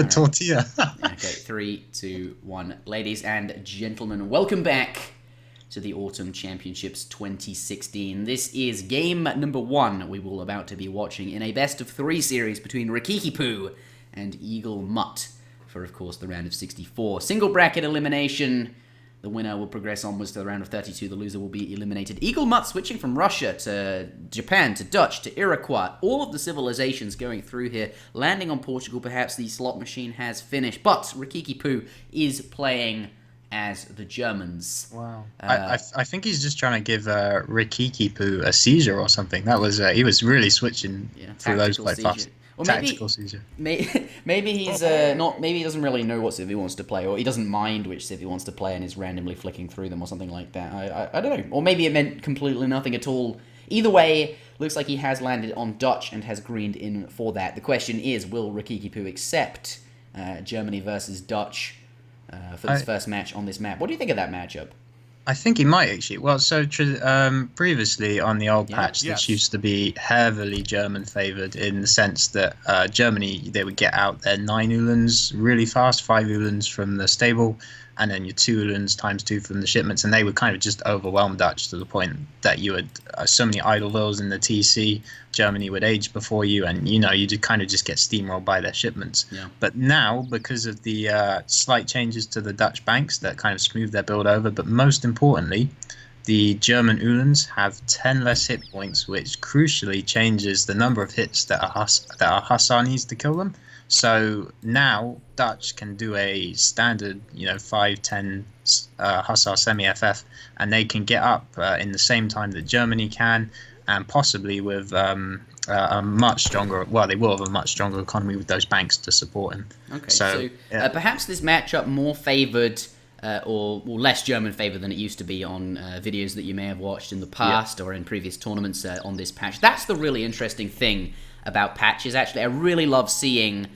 for tortilla. Okay, 3, 2, 1. Ladies and gentlemen, welcome back to the Autumn Championships 2016. This is game number 1 we will about to be watching in a best-of-3 series between Rikikipu and EAGLEMUT for, of course, the round of 64. Single bracket elimination. The winner will progress onwards to the round of 32. The loser will be eliminated. EAGLEMUT switching from Russia to Japan to Dutch to Iroquois. All of the civilizations going through here. Landing on Portugal, perhaps the slot machine has finished. But Rikikipu is playing as the Germans. Wow. I think he's just trying to give Rikikipu a seizure or something. That was he was really switching through those quite fast. Or tactical seizure. Maybe he's not. Maybe he doesn't really know what civ he wants to play, or he doesn't mind which civ he wants to play, and is randomly flicking through them, or something like that. I don't know. Or maybe it meant completely nothing at all. Either way, looks like he has landed on Dutch and has greened in for that. The question is, will Rikikipu accept Germany versus Dutch for this first match on this map? What do you think of that matchup? I think he might actually. Well, so previously on the old patch, this used to be heavily German favoured in the sense that Germany, they would get out their 9 Uhlans really fast, 5 Uhlans from the stable, and then your 2 Uhlans times 2 from the shipments, and they would kind of just overwhelm Dutch to the point that you had so many idle vills in the TC. Germany would age before you, and you kind of just get steamrolled by their shipments. Yeah. But now, because of the slight changes to the Dutch banks that kind of smooth their build over, but most importantly, the German Uhlans have 10 less hit points, which crucially changes the number of hits that a Hussar needs to kill them. So now Dutch can do a standard, 5-10 Hussar semi-FF, and they can get up in the same time that Germany can, and possibly with a much stronger, they will have a much stronger economy with those banks to support him. Okay, so perhaps this matchup more favoured or less German favoured than it used to be on videos that you may have watched in the past or in previous tournaments on this patch. That's the really interesting thing about patches, actually. I really love seeing,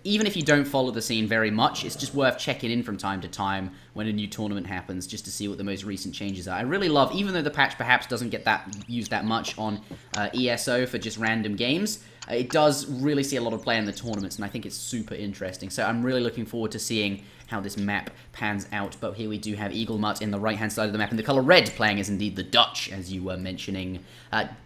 even if you don't follow the scene very much, it's just worth checking in from time to time when a new tournament happens just to see what the most recent changes are. I really love, even though the patch perhaps doesn't get used that much on ESO for just random games, it does really see a lot of play in the tournaments, and I think it's super interesting. So I'm really looking forward to seeing how this map pans out. But here we do have EAGLEMUT in the right-hand side of the map, and the colour red playing as indeed the Dutch, as you were mentioning.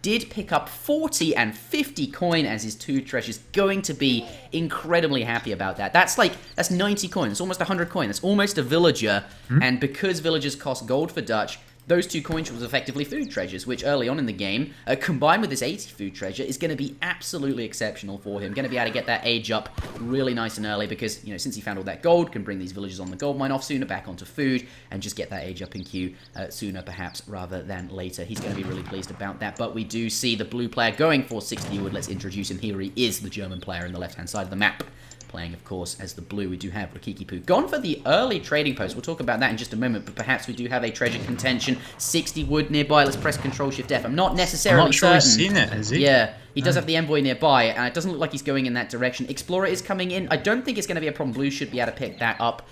Did pick up 40 and 50 coin as his 2 treasures. Going to be incredibly happy about that. That's 90 coin. It's almost 100 coin. That's almost a villager. And because villagers cost gold for Dutch, those 2 coin was effectively food treasures, which early on in the game, combined with this 80 food treasure, is going to be absolutely exceptional for him. Going to be able to get that age up really nice and early because, since he found all that gold, can bring these villagers on the gold mine off sooner, back onto food, and just get that age up in queue sooner, perhaps, rather than later. He's going to be really pleased about that, but we do see the blue player going for 60 wood. Let's introduce him. Here he is, the German player in the left-hand side of the map. Playing, of course, as the blue, we do have Rikikipu. Gone for the early trading post. We'll talk about that in just a moment, but perhaps we do have a treasure contention. 60 wood nearby. Let's press Control-Shift-F. I'm not necessarily certain. He's seen it, has he? Yeah, he does have the envoy nearby, and it doesn't look like he's going in that direction. Explorer is coming in. I don't think it's going to be a problem. Blue should be able to pick that up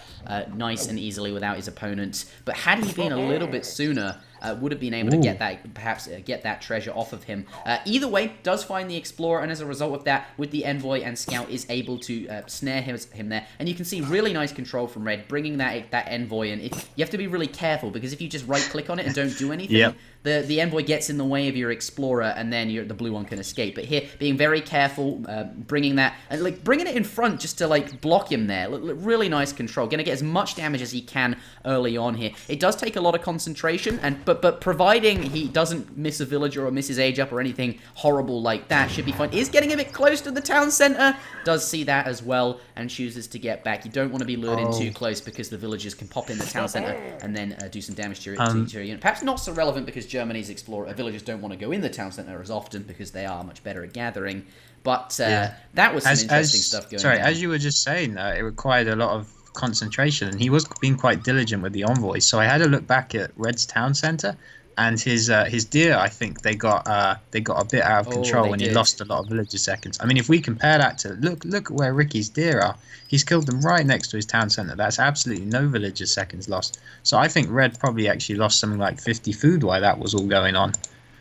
nice and easily without his opponent. But had he been a little bit sooner, would have been able to get that, perhaps get that treasure off of him. Either way, does find the Explorer, and as a result of that, with the Envoy and Scout, is able to snare him there. And you can see really nice control from Red, bringing that Envoy in. You have to be really careful, because if you just right-click on it and don't do anything, the Envoy gets in the way of your Explorer, and then the blue one can escape. But here, being very careful, bringing that, and bringing it in front just to block him there. Really nice control. Gonna get as much damage as he can early on here. It does take a lot of concentration, but providing he doesn't miss a villager or miss his age up or anything horrible like that, should be fine. Is getting a bit close to the town center. Does see that as well and chooses to get back. You don't want to be lured in too close because the villagers can pop in the town center and then do some damage to your unit. Perhaps not so relevant because Germany's villagers don't want to go in the town center as often because they are much better at gathering. But that was some interesting stuff going on. Sorry, as you were just saying, it required a lot of concentration, and he was being quite diligent with the envoys. So I had a look back at Red's town center, and his deer, I think they got a bit out of control when he lost a lot of villager seconds. I mean, if we compare that to look at where Ricky's deer are, he's killed them right next to his town center. That's absolutely no villager seconds lost. So I think Red probably actually lost something like 50 food while that was all going on.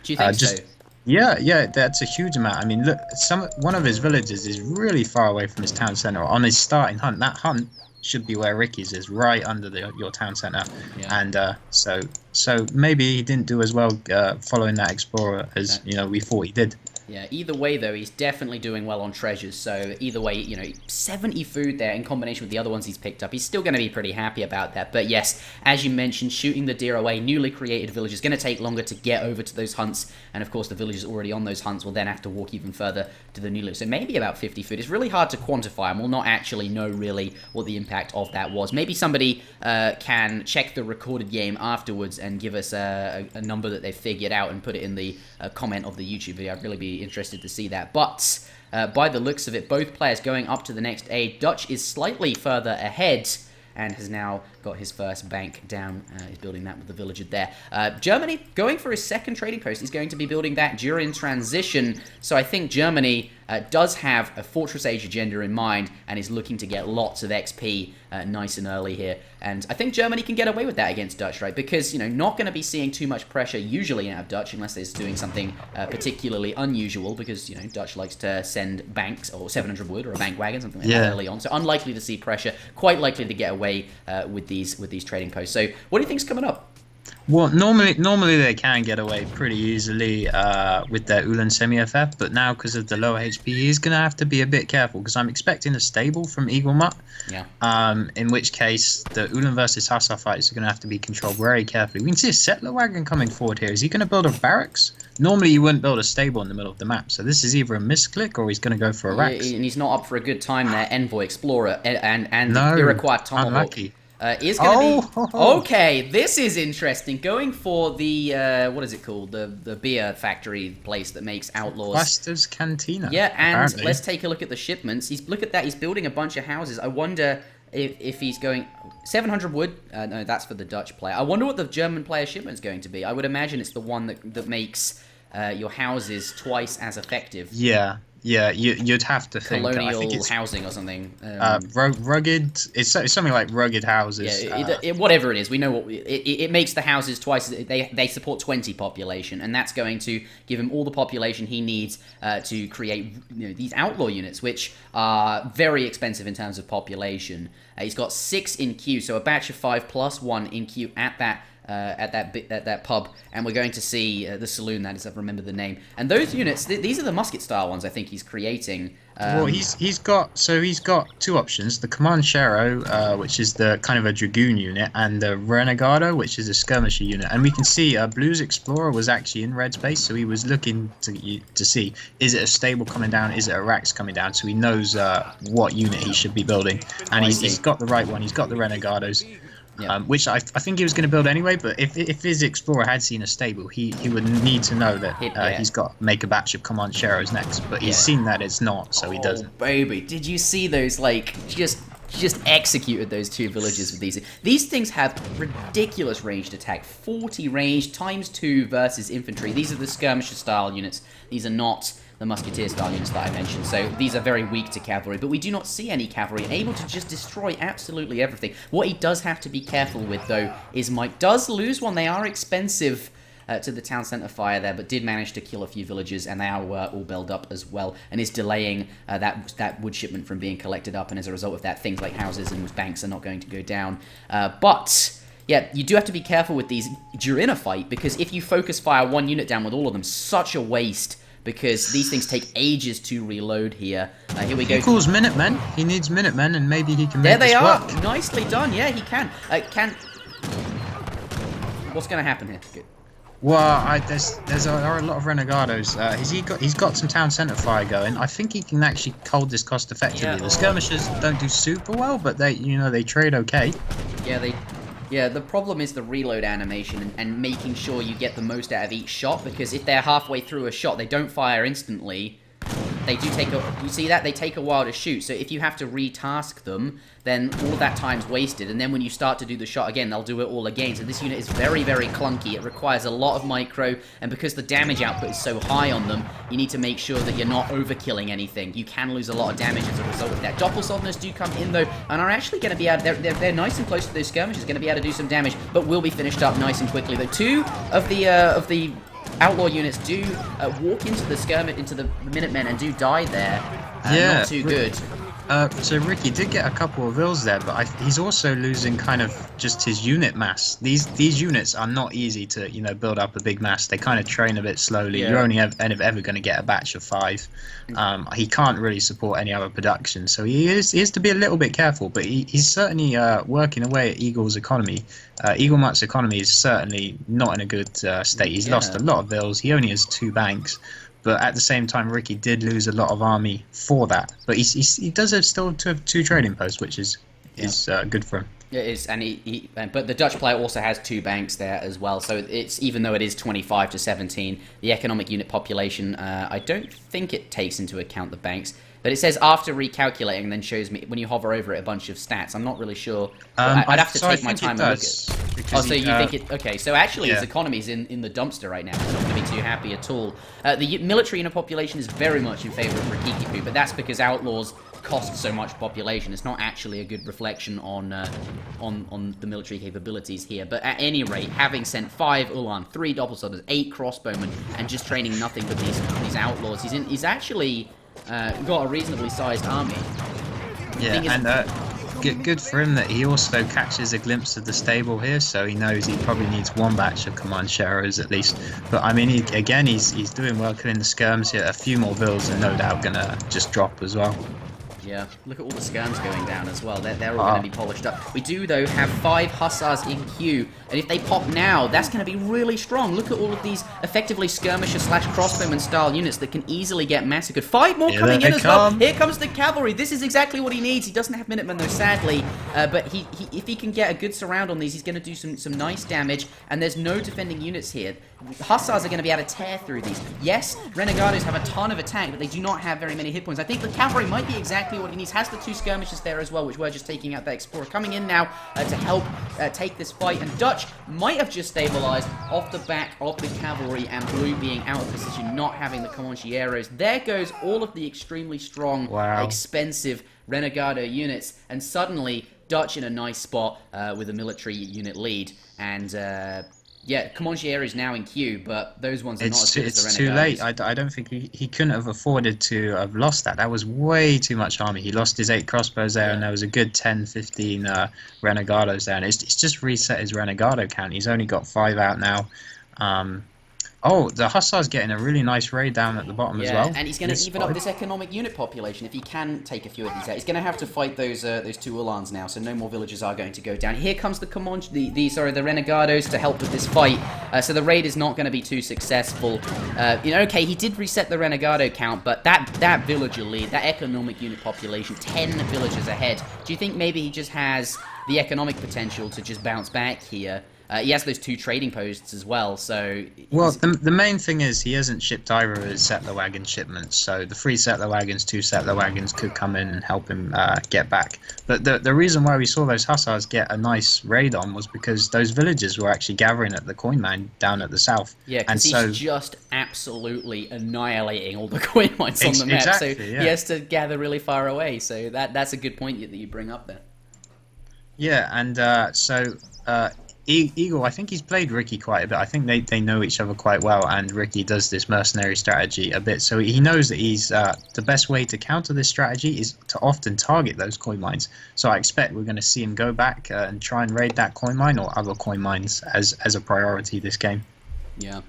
Do you think so? Yeah, that's a huge amount. I mean, look, one of his villages is really far away from his town center on his starting hunt. That hunt should be where Ricky's is, right under your town center. Yeah. And so maybe he didn't do as well following that explorer as we thought he did. Yeah, either way, though, he's definitely doing well on treasures. So either way, 70 food there in combination with the other ones he's picked up. He's still going to be pretty happy about that. But yes, as you mentioned, shooting the deer away, newly created village is going to take longer to get over to those hunts. And of course, the villagers already on those hunts will then have to walk even further to the new loot. So maybe about 50 food. It's really hard to quantify, and we'll not actually know really what the impact of that was. Maybe somebody can check the recorded game afterwards and give us a number that they've figured out and put it in the comment of the YouTube video. I'd really be interested to see that. But by the looks of it, both players going up to the next age. Dutch is slightly further ahead and has now got his first bank down. He's building that with the villager there. Germany going for his second trading post. He's going to be building that during transition. So I think Germany does have a Fortress Age agenda in mind and is looking to get lots of XP nice and early here. And I think Germany can get away with that against Dutch, right? Because, not going to be seeing too much pressure usually out of Dutch unless they're doing something particularly unusual because, Dutch likes to send banks or 700 wood or a bank wagon, something like that early on. So unlikely to see pressure, quite likely to get away with these trading posts. So what do you think's coming up? Well, normally they can get away pretty easily with their Ulan semi-FF, but now because of the lower HP, he's going to have to be a bit careful because I'm expecting a stable from EAGLEMUT. Yeah. In which case, the Ulan versus Hussar fights are going to have to be controlled very carefully. We can see a settler wagon coming forward here. Is he going to build a barracks? Normally, you wouldn't build a stable in the middle of the map, so this is either a misclick or he's going to go for a Rax. And he's not up for a good time there, Envoy Explorer and no, the Iroquois Tomahawk. Unlucky. Is going to be okay. This is interesting. Going for the what is it called? The beer factory place that makes outlaws. Buster's Cantina. Yeah, and apparently. Let's take a look at the shipments. Look at that. He's building a bunch of houses. I wonder if he's going 700 wood. No, that's for the Dutch player. I wonder what the German player shipment's going to be. I would imagine it's the one that makes your houses twice as effective. Yeah, you'd have to think. Colonial I think it's, housing or something. Rugged. It's something like rugged houses. Yeah, whatever it is, we know what it makes the houses twice. They support 20 population, and that's going to give him all the population he needs to create these outlaw units, which are very expensive in terms of population. He's got 6 in queue, so a batch of 5 plus 1 in queue at that pub, and we're going to see the saloon. That is, I've remembered the name. And those units, these are the musket style ones. I think he's creating. Well, he's got 2 options: the Comanchero, which is the kind of a dragoon unit, and the Renegado, which is a skirmisher unit. And we can see Blue's Explorer was actually in red space, so he was looking to see, is it a stable coming down, is it a Rax coming down, so he knows what unit he should be building. And he's got the right one. He's got the Renegados. Yeah. Which I think he was going to build anyway, but if his Explorer had seen a stable, he would need to know that he's got to make a batch of Comancheros next, but he's seen that it's not, so he doesn't. Baby, did you see those, just executed those 2 villages with these. These things have ridiculous ranged attack, 40 range times 2 versus infantry. These are the skirmisher style units. These are not the musketeer style units that I mentioned. So these are very weak to cavalry, but we do not see any cavalry, able to just destroy absolutely everything. What he does have to be careful with, though, is Mike does lose one. They are expensive to the town centre fire there, but did manage to kill a few villagers, and they are all built up as well, and is delaying that wood shipment from being collected up, and as a result of that, things like houses and banks are not going to go down. But yeah, you do have to be careful with these during a fight, because if you focus fire one unit down with all of them, such a waste, because these things take ages to reload here. Here we go. He calls Minutemen. He needs Minutemen, and maybe he can make this work. There they are. Nicely done. Yeah, he can. What's going to happen here? Good. Well, there are a lot of Renegados. He's got some town centre fire going. I think he can actually hold this cost effectively. Yeah. The skirmishers don't do super well, but they trade okay. Yeah, the problem is the reload animation and making sure you get the most out of each shot, because if they're halfway through a shot, they don't fire instantly. They do take you see that? They take a while to shoot, so if you have to retask them, then all of that time's wasted, and then when you start to do the shot again, they'll do it all again. So this unit is very, very clunky. It requires a lot of micro, and because the damage output is so high on them, you need to make sure that you're not overkilling anything. You can lose a lot of damage as a result of that. Doppelsodners do come in, though, and are actually going to be able to, they're nice and close to those skirmishes, going to be able to do some damage, but will be finished up nice and quickly. Though 2 of the outlaw units do walk into the skirmish, into the Minutemen, and do die there. Not too good. So Ricky did get a couple of vills there, but he's also losing kind of just his unit mass. These units are not easy to build up a big mass. They kind of train a bit slowly. You're only ever going to get a batch of 5. He can't really support any other production, so he has to be a little bit careful. But he's certainly working away at Eagle's economy. EAGLEMUT's economy is certainly not in a good state. He's lost a lot of vills. He only has 2 banks. But at the same time, Ricky did lose a lot of army for that. But he does still have 2 trading posts, which is good for him. It is, and but the Dutch player also has 2 banks there as well. So it's, even though it is 25 to 17, the economic unit population, I don't think it takes into account the banks. But it says after recalculating, and then shows me when you hover over it a bunch of stats. I'm not really sure. I'd have to take my time and look at. Oh, so you think it? Okay, so actually his economy's in the dumpster right now. He's not going to be too happy at all. The military unit population is very much in favor of Rikikipu, but that's because outlaws cost so much population. It's not actually a good reflection on the military capabilities here. But at any rate, having sent 5 Ulan, 3 doppelstones, 8 crossbowmen, and just training nothing but these outlaws, he's actually got a reasonably sized army. Yeah, and good for him that he also catches a glimpse of the stable here, so he knows he probably needs 1 batch of command sharers at least. But I mean, he's doing well killing the skirms here. A few more vills are no doubt gonna just drop as well. Yeah, look at all the skirms going down as well. They're all going to be polished up. We do, though, have 5 hussars in queue, and if they pop now, that's going to be really strong. Look at all of these effectively skirmisher / crossbowman style units that can easily get massacred. 5 more coming in as well. Here comes the cavalry. This is exactly what he needs. He doesn't have Minutemen, though, sadly, but if he can get a good surround on these, he's going to do some nice damage, and there's no defending units here. Hussars are going to be able to tear through these. Yes, Renegados have a ton of attack, but they do not have very many hit points. I think the cavalry might be exactly what he needs. Has the 2 skirmishers there as well, which we're just taking out that explorer. Coming in now to help take this fight, and Dutch might have just stabilized off the back of the cavalry and Blue being out of position, not having the Comancheros. There goes all of the extremely strong, expensive Renegado units, and suddenly Dutch in a nice spot with a military unit lead, and yeah, Comancheros is now in queue, but those ones are not as good as the Renegados. It's too late. I don't think he couldn't have afforded to have lost that. That was way too much army. He lost his 8 crossbows there, and there was a good 10, 15 Renegados there. And it's just reset his Renegado count. He's only got 5 out now. Oh, the Hussar's getting a really nice raid down at the bottom as well. And he's going to even up this economic unit population if he can take a few of these out. He's going to have to fight those 2 Ulans now, so no more villages are going to go down. Here comes the Renegados to help with this fight. So the raid is not going to be too successful. Okay, he did reset the Renegado count, but that villager lead, that economic unit population, 10 villagers ahead. Do you think maybe he just has the economic potential to just bounce back here? He has those 2 trading posts as well, so... Well, the main thing is he hasn't shipped either of his settler wagon shipments, so the 3 settler wagons, 2 settler wagons could come in and help him get back. But the reason why we saw those hussars get a nice raid on was because those villagers were actually gathering at the coin mine down at the south. Yeah, because he's just absolutely annihilating all the coin mines on the map, exactly, so he has to gather really far away, so that's a good point that you bring up there. Yeah, and Eagle, I think he's played Ricky quite a bit. I think they know each other quite well, and Ricky does this mercenary strategy a bit. So he knows that he's the best way to counter this strategy is to often target those coin mines. So I expect we're going to see him go back and try and raid that coin mine or other coin mines as a priority this game. Yeah.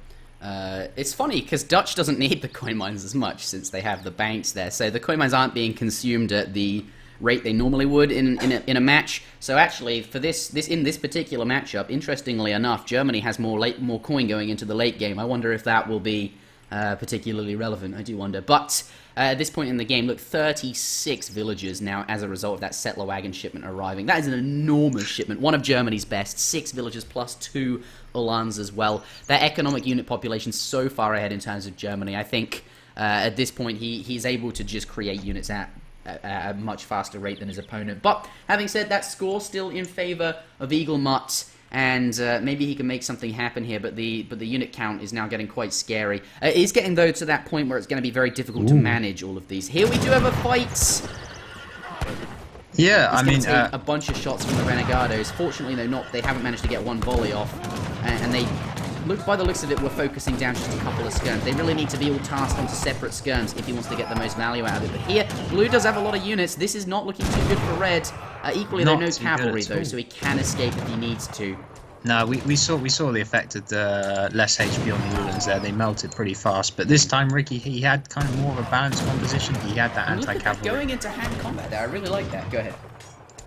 It's funny because Dutch doesn't need the coin mines as much since they have the banks there. So the coin mines aren't being consumed at the rate they normally would in a match. So actually, for this particular matchup, interestingly enough, Germany has more coin going into the late game. I wonder if that will be particularly relevant. I do wonder. But at this point in the game, look, 36 villagers now as a result of that settler wagon shipment arriving. That is an enormous shipment, one of Germany's best. 6 villagers plus 2 Ulans as well. Their economic unit population so far ahead in terms of Germany. I think at this point he's able to just create units at a much faster rate than his opponent. But having said that, score still in favor of EAGLEMUT, and maybe he can make something happen here. But the unit count is now getting quite scary. It is getting though to that point where it's going to be very difficult to manage all of these. Here we do have a fight. Yeah, I mean, a bunch of shots from the Renegados. Fortunately, they haven't managed to get one volley off, and they by the looks of it, we're focusing down just a couple of skirms. They really need to be all tasked onto separate skirms if he wants to get the most value out of it. But here, Blue does have a lot of units. This is not looking too good for Red. Equally, though, no cavalry, though, so he can escape if he needs to. No, we saw the effect of the less HP on the Ulans there. They melted pretty fast. But this time, Ricky, he had kind of more of a balanced composition. He had that anti-cavalry. Going into hand combat there, I really like that. Go ahead.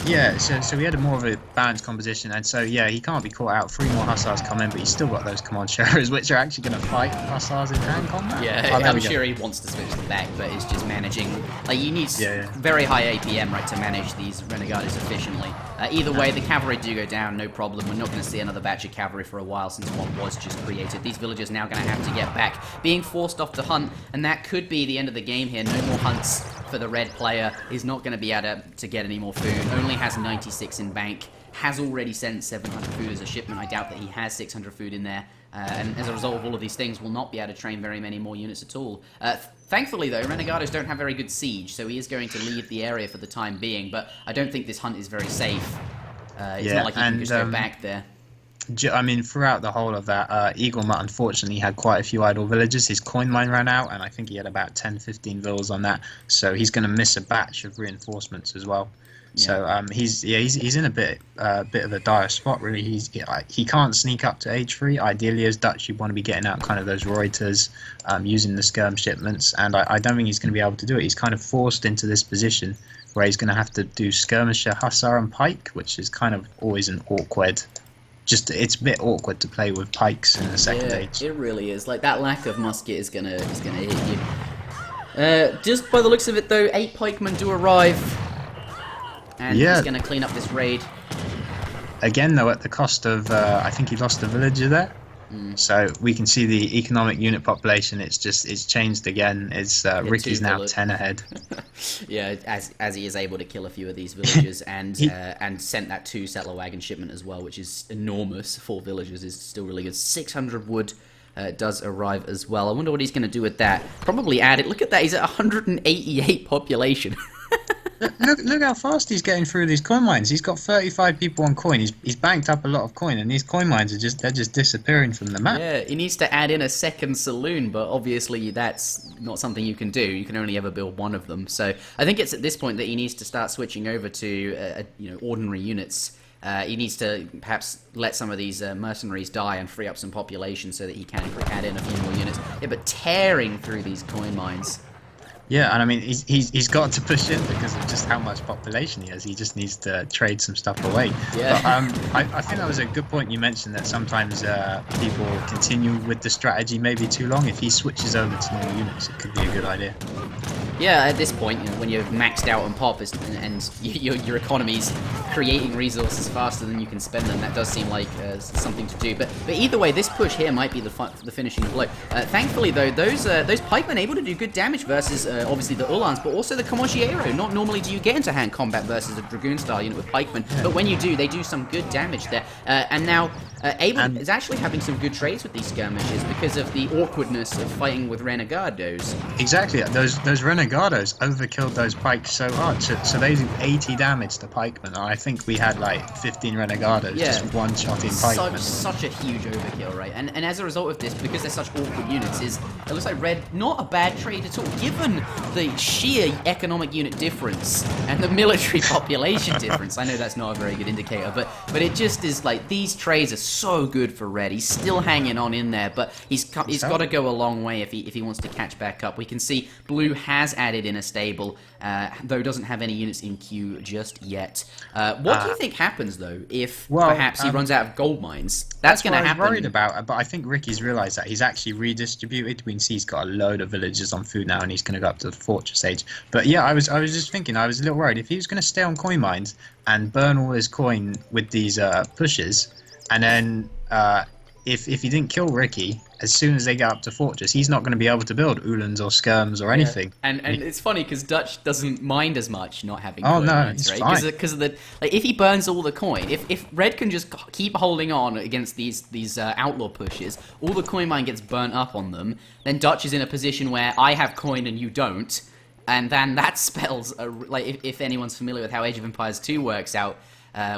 Yeah, so we had more of a balanced composition, and so yeah, he can't be caught out. 3 more Hussars come in, but he's still got those command sharers, which are actually going to fight Hussars in hand combat. Yeah, I'm sure he wants to switch them back, but it's just managing. Like, you need very high APM, right, to manage these Renegados efficiently. Either way, the cavalry do go down, no problem. We're not going to see another batch of cavalry for a while since one was just created. These villagers now going to have to get back, being forced off to hunt, and that could be the end of the game here. No more hunts for the red player. Is not going to be able to get any more food. Only has 96 in bank. Has already sent 700 food as a shipment. I doubt that he has 600 food in there. And as a result of all of these things, will not be able to train very many more units at all. Thankfully, though, Renegados don't have very good siege, so he is going to leave the area for the time being, but I don't think this hunt is very safe. It's not like he can just go back there. I mean, throughout the whole of that, EAGLEMUT unfortunately had quite a few idle villages. His coin mine ran out, and I think he had about 10-15 villas on that, so he's going to miss a batch of reinforcements as well. Yeah. So he's in a bit of a dire spot, really. He can't sneak up to H3. Ideally, as Dutch, you want to be getting out kind of those Reuters, using the skirm shipments, and I don't think he's going to be able to do it. He's kind of forced into this position where he's going to have to do skirmisher, hussar, and pike, which is kind of always an awkward. It's a bit awkward to play with pikes in the second age. It really is. Like, that lack of musket is gonna hit you. Just by the looks of it, though, 8 pikemen do arrive. And he's going to clean up this raid. Again, though, at the cost of, I think he lost a villager there. So we can see the economic unit population, it's changed again. Ricky's now 10 ahead. Yeah, as he is able to kill a few of these villagers and sent that 2 settler wagon shipment as well, which is enormous. 4 villagers is still really good. 600 wood does arrive as well. I wonder what he's going to do with that. Probably add it. Look at that, he's at 188 population. Look how fast he's getting through these coin mines. He's got 35 people on coin. He's banked up a lot of coin, and these coin mines they're just disappearing from the map. Yeah, he needs to add in a second saloon, but obviously that's not something you can do. You can only ever build one of them. So I think it's at this point that he needs to start switching over to ordinary units. He needs to perhaps let some of these mercenaries die and free up some population so that he can add in a few more units. Yeah, but tearing through these coin mines. Yeah, and I mean, he's got to push in because of just how much population he has. He just needs to trade some stuff away. Yeah. But, I think that was a good point you mentioned, that sometimes people continue with the strategy maybe too long. If he switches over to new units, it could be a good idea. Yeah, at this point, when you're maxed out on pop and your economy's creating resources faster than you can spend them, that does seem like something to do. But either way, this push here might be the finishing blow. Thankfully, though, those pikemen able to do good damage versus obviously the Uhlans, but also the Comanchero. Not normally do you get into hand combat versus a Dragoon-style unit with pikemen, but when you do, they do some good damage there. And now Abel is actually having some good trades with these skirmishes because of the awkwardness of fighting with Renegados. Exactly, those Renegados overkilled those pikes so hard, so they do 80 damage to pikemen. I think we had like 15 Renegados, just one shot in pikemen. Such a huge overkill, right? And as a result of this, because they're such awkward units, it looks like Red, not a bad trade at all, given the sheer economic unit difference and the military population difference. I know that's not a very good indicator, but it just is like, these trades are so good for Red. He's still hanging on in there, but he's got to go a long way if he wants to catch back up. We can see Blue has added in a stable, though doesn't have any units in queue just yet. What do you think happens, though, if perhaps he runs out of gold mines? That's going to happen. I'm worried about, but I think Ricky's realised that. He's actually redistributed. We can see he's got a load of villagers on food now, and he's going to go up to the fortress age. But yeah, I was just thinking, I was a little worried. If he was going to stay on coin mines and burn all his coin with these pushes, and then if he didn't kill Ricky, as soon as they get up to fortress, he's not going to be able to build Uhlans or skirms or anything. And it's funny because Dutch doesn't mind as much not having coin mines, right? Because of the, like, if he burns all the coin, if Red can just keep holding on against these outlaw pushes, all the coin mine gets burnt up on them, then Dutch is in a position where I have coin and you don't. And then that spells, like, if anyone's familiar with how Age of Empires 2 works out,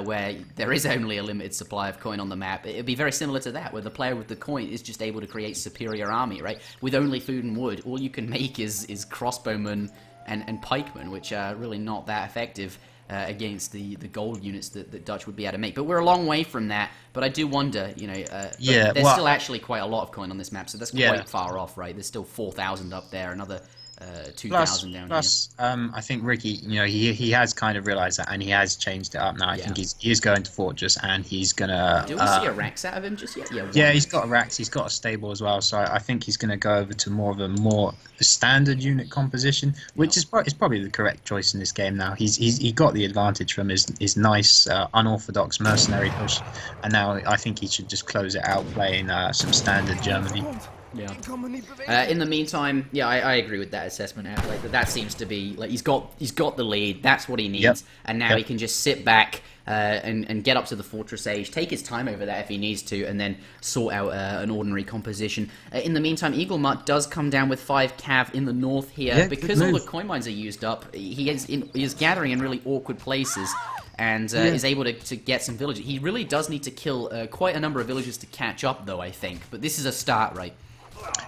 where there is only a limited supply of coin on the map, it'd be very similar to that, where the player with the coin is just able to create superior army, right? With only food and wood, all you can make is crossbowmen and pikemen, which are really not that effective against the gold units that Dutch would be able to make. But we're a long way from that. But I do wonder, there's still actually quite a lot of coin on this map, so that's quite far off, right? There's still 4,000 up there, another 2,000 down here. I think Ricky, he has kind of realised that, and he has changed it up now. I think he is going to Fortress, and he's gonna. Do we see a Rax out of him just yet? Yeah, he's got a Rax. He's got a stable as well. So I think he's going to go over to more of a standard unit composition, which is probably the correct choice in this game. Now he got the advantage from his nice unorthodox mercenary push, and now I think he should just close it out playing some standard Germany. Yeah. In the meantime, I agree with that assessment. Like that seems to be like he's got the lead. That's what he needs, and now he can just sit back and get up to the Fortress Age, take his time over that if he needs to, and then sort out an ordinary composition. In the meantime, EAGLEMUT does come down with 5 cav in the north here because all the coin mines are used up. He is gathering in really awkward places. And is able to get some villages. He really does need to kill quite a number of villagers to catch up, though, I think. But this is a start, right?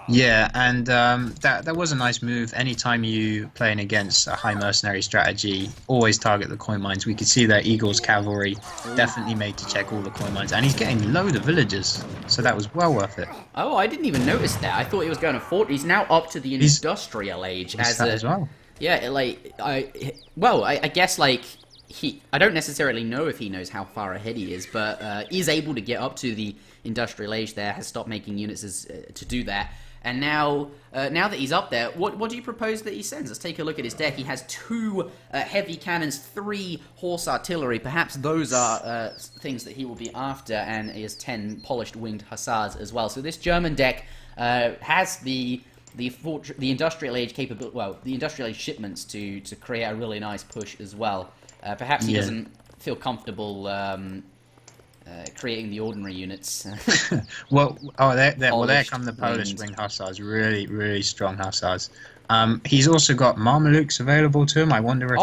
Yeah, and that was a nice move. Anytime you playing against a high mercenary strategy, always target the coin mines. We could see that Eagle's cavalry definitely made to check all the coin mines, and he's getting load of villagers, so that was well worth it. Oh, I didn't even notice that. I thought he was going to fort. He's now up to the industrial age as well. Yeah, like I guess like. I don't necessarily know if he knows how far ahead he is, but is able to get up to the industrial age there, has stopped making units to do that. And now that he's up there, what do you propose that he sends? Let's take a look at his deck. He has 2 heavy cannons, 3 horse artillery. Perhaps those are things that he will be after, and he has 10 polished winged hussars as well. So this German deck has the industrial age capability, well, the industrial age shipments to create a really nice push as well. Perhaps he doesn't feel comfortable creating the ordinary units. there come the Polish wing hussars. Really, really strong hussars. He's also got Mamelukes available to him. I wonder if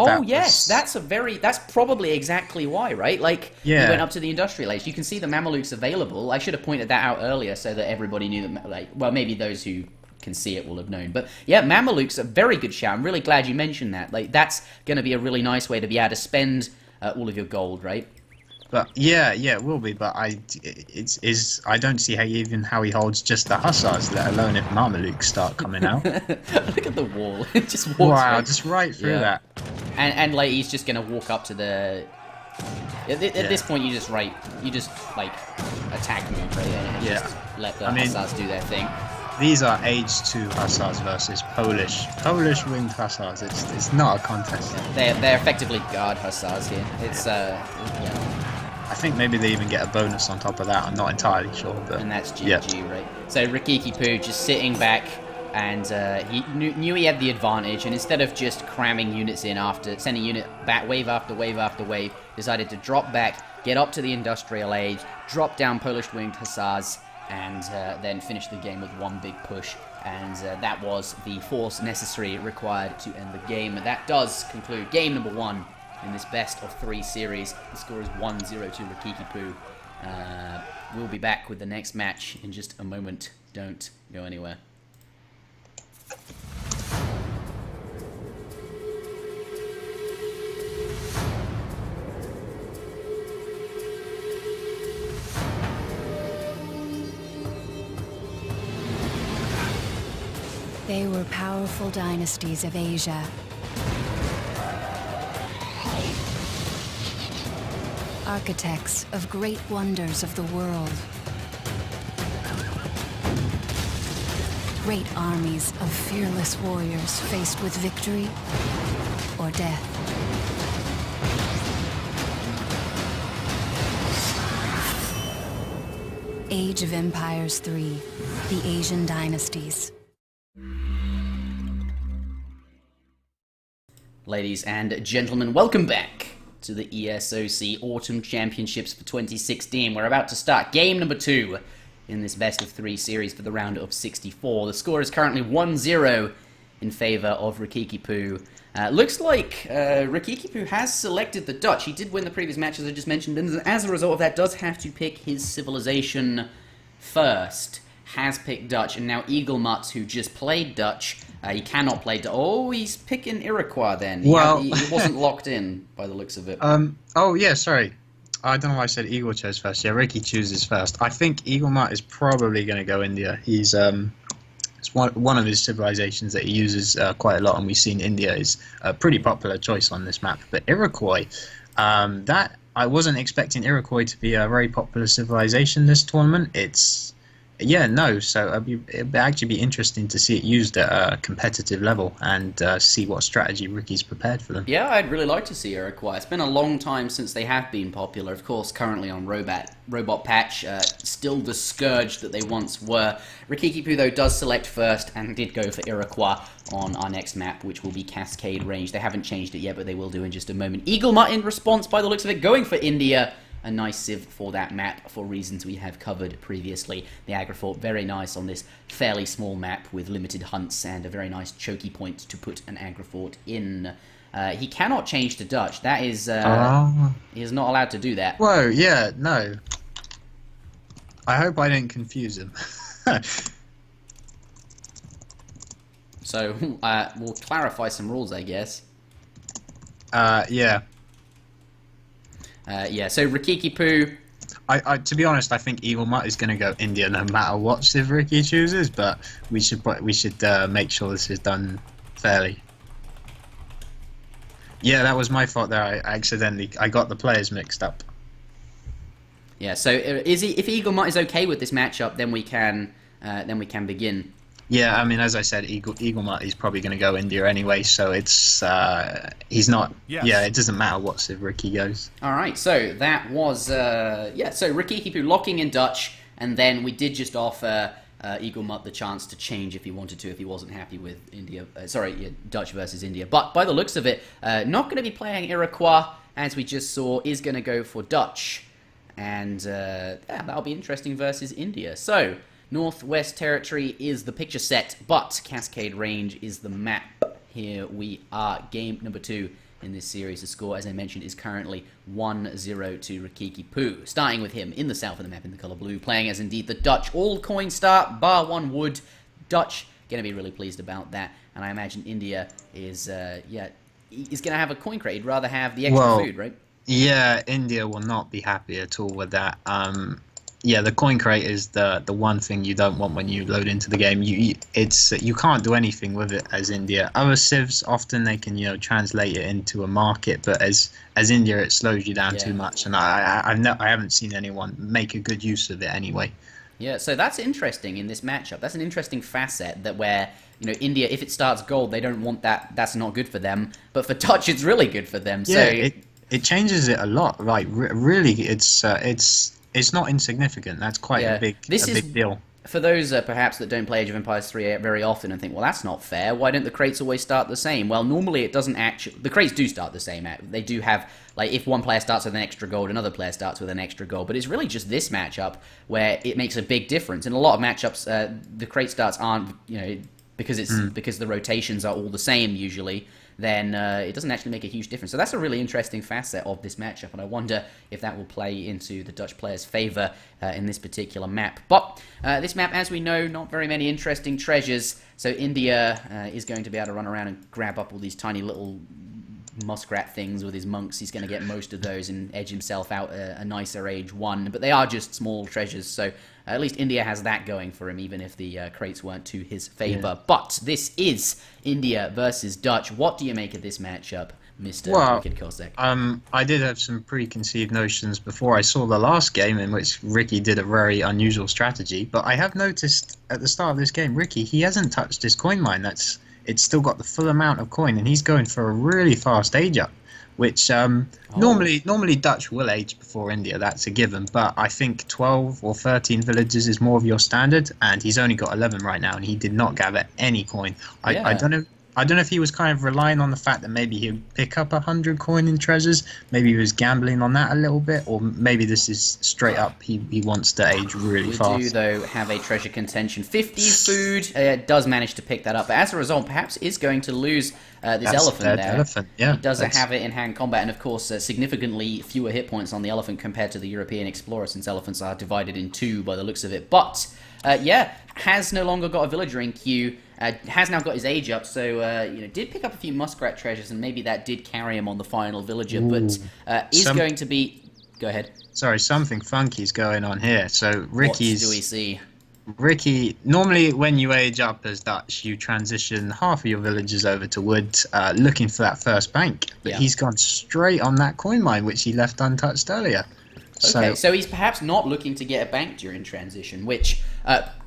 that's probably exactly why, right? Like, he went up to the industrial age. You can see the Mamelukes available. I should have pointed that out earlier so that everybody knew that, like, well, maybe those who can see it will have known. But yeah, Mamelukes, a very good shout. I'm really glad you mentioned that. Like, that's going to be a really nice way to be able to spend all of your gold, right? But yeah, it will be. But I don't see how he holds just the hussars, let alone if Mamelukes start coming out. Look at the wall. It just walks just right through that. And like he's just gonna walk up to the. At this point, you just like attack move, right? And just let the hussars do their thing. These are Age 2 hussars versus Polish winged hussars. It's not a contest. They're effectively guard hussars here. It's I think maybe they even get a bonus on top of that. I'm not entirely sure, but and that's GG, right? So Rikikipu just sitting back, and he knew he had the advantage, and instead of just cramming units in after sending unit back wave after wave after wave, decided to drop back, get up to the industrial age, drop down Polish winged hussars, and then finish the game with one big push. And that was the force necessary required to end the game. And that does conclude game number 1 in this best of 3 series. The score is 1-0 to Rikikipu. We'll be back with the next match in just a moment. Don't go anywhere. They were powerful dynasties of Asia. Architects of great wonders of the world. Great armies of fearless warriors faced with victory or death. Age of Empires 3, the Asian Dynasties. Ladies and gentlemen, welcome back to the ESOC Autumn Championships for 2016. We're about to start game number 2 in this best of 3 series for the round of 64. The score is currently 1-0 in favor of Rikikipu. Looks like Rikikipu has selected the Dutch. He did win the previous match, as I just mentioned, and as a result of that, does have to pick his civilization first. Has picked Dutch, and now EAGLEMUT, who just played Dutch, he cannot play Dutch. Oh, he's picking Iroquois then. He wasn't locked in by the looks of it. Oh, yeah, sorry. I don't know why I said Eagle chose first. Yeah, Ricky chooses first. I think EAGLEMUT is probably going to go India. He's it's one of his civilizations that he uses quite a lot, and we've seen India is a pretty popular choice on this map. But Iroquois, that I wasn't expecting Iroquois to be a very popular civilization this tournament. So it'd actually be interesting to see it used at a competitive level and see what strategy Ricky's prepared for them. Yeah, I'd really like to see Iroquois. It's been a long time since they have been popular. Of course, currently on Robot Patch, still the scourge that they once were. Rikikipu, though, does select first and did go for Iroquois on our next map, which will be Cascade Range. They haven't changed it yet, but they will do in just a moment. EAGLEMUT, in response, by the looks of it, going for India. A nice civ for that map for reasons we have covered previously. The Agrifort, very nice on this fairly small map with limited hunts and a very nice choky point to put an Agrifort in. He cannot change to Dutch. That is, he is not allowed to do that. Whoa, yeah, no. I hope I didn't confuse him. So, we'll clarify some rules, I guess. Yeah. So Rikikipu. To be honest, I think EAGLEMUT is going to go India no matter what civ Ricky chooses, but we should make sure this is done fairly. Yeah, that was my fault there. I got the players mixed up. Yeah. So if EAGLEMUT is okay with this matchup, then we can begin. Yeah, I mean, as I said, EAGLEMUT is probably going to go India anyway, so it's he's not. Yes. Yeah, it doesn't matter what civ Ricky goes. All right, so that was So Rikikipu locking in Dutch, and then we did just offer EAGLEMUT the chance to change if he wanted to, if he wasn't happy with India. Dutch versus India. But by the looks of it, not going to be playing Iroquois, as we just saw, is going to go for Dutch, and that'll be interesting versus India. So. Northwest Territory is the picture set, but Cascade Range is the map. Here we are, game number 2 in this series. The score, as I mentioned, is currently 1-0 to Rikikipu. Starting with him in the south of the map in the colour blue, playing as indeed the Dutch. All coin start, bar 1 wood. Dutch, going to be really pleased about that. And I imagine India is going to have a coin crate. He'd rather have the extra food, right? Yeah, India will not be happy at all with that. Yeah, the coin crate is the one thing you don't want when you load into the game. You can't do anything with it as India. Other civs often they can translate it into a market, but as India it slows you down too much, and I haven't seen anyone make a good use of it anyway. Yeah, so that's interesting in this matchup. That's an interesting facet that where India, if it starts gold, they don't want that. That's not good for them. But for Dutch, it's really good for them. Yeah, so it changes it a lot. Like really, it's not insignificant. That's quite a big deal. For those perhaps that don't play Age of Empires 3 very often and think, well, that's not fair. Why don't the crates always start the same? Well, normally it doesn't actually. The crates do start the same. They do have, like, if one player starts with an extra gold, another player starts with an extra gold. But it's really just this matchup where it makes a big difference. In a lot of matchups, the crate starts aren't, because the rotations are all the same usually. Then it doesn't actually make a huge difference. So that's a really interesting facet of this matchup, and I wonder if that will play into the Dutch players' favour in this particular map. But this map, as we know, not very many interesting treasures, so India is going to be able to run around and grab up all these tiny little muskrat things with his monks. He's going to get most of those and edge himself out a nicer Age 1, but they are just small treasures, so at least India has that going for him, even if the crates weren't to his favour. Yeah. But this is India versus Dutch. What do you make of this matchup, Mr. WickedCossack? I did have some preconceived notions before I saw the last game in which Ricky did a very unusual strategy, but I have noticed at the start of this game, Ricky, he hasn't touched his coin mine. It's still got the full amount of coin, and he's going for a really fast age up, which normally Dutch will age before India. That's a given, but I think 12 or 13 villages is more of your standard, and he's only got 11 right now, and he did not gather any coin. I don't know. I don't know if he was kind of relying on the fact that maybe he'd pick up 100 coin in treasures. Maybe he was gambling on that a little bit, or maybe this is straight up he wants to age really fast. We do, though, have a treasure contention. 50 food does manage to pick that up, but as a result, perhaps is going to lose this elephant there. Elephant, yeah. He doesn't have it in hand combat, and of course, significantly fewer hit points on the elephant compared to the European explorer, since elephants are divided in two by the looks of it. But yeah, has no longer got a villager in queue. Has now got his age up, so did pick up a few muskrat treasures, and maybe that did carry him on the final villager. Ooh. But is going to be. Go ahead. Sorry, something funky's going on here. So Ricky's. What do we see? Ricky, normally when you age up as Dutch, you transition half of your villagers over to wood, looking for that first bank. But he's gone straight on that coin mine, which he left untouched earlier. Okay, so he's perhaps not looking to get a bank during transition, which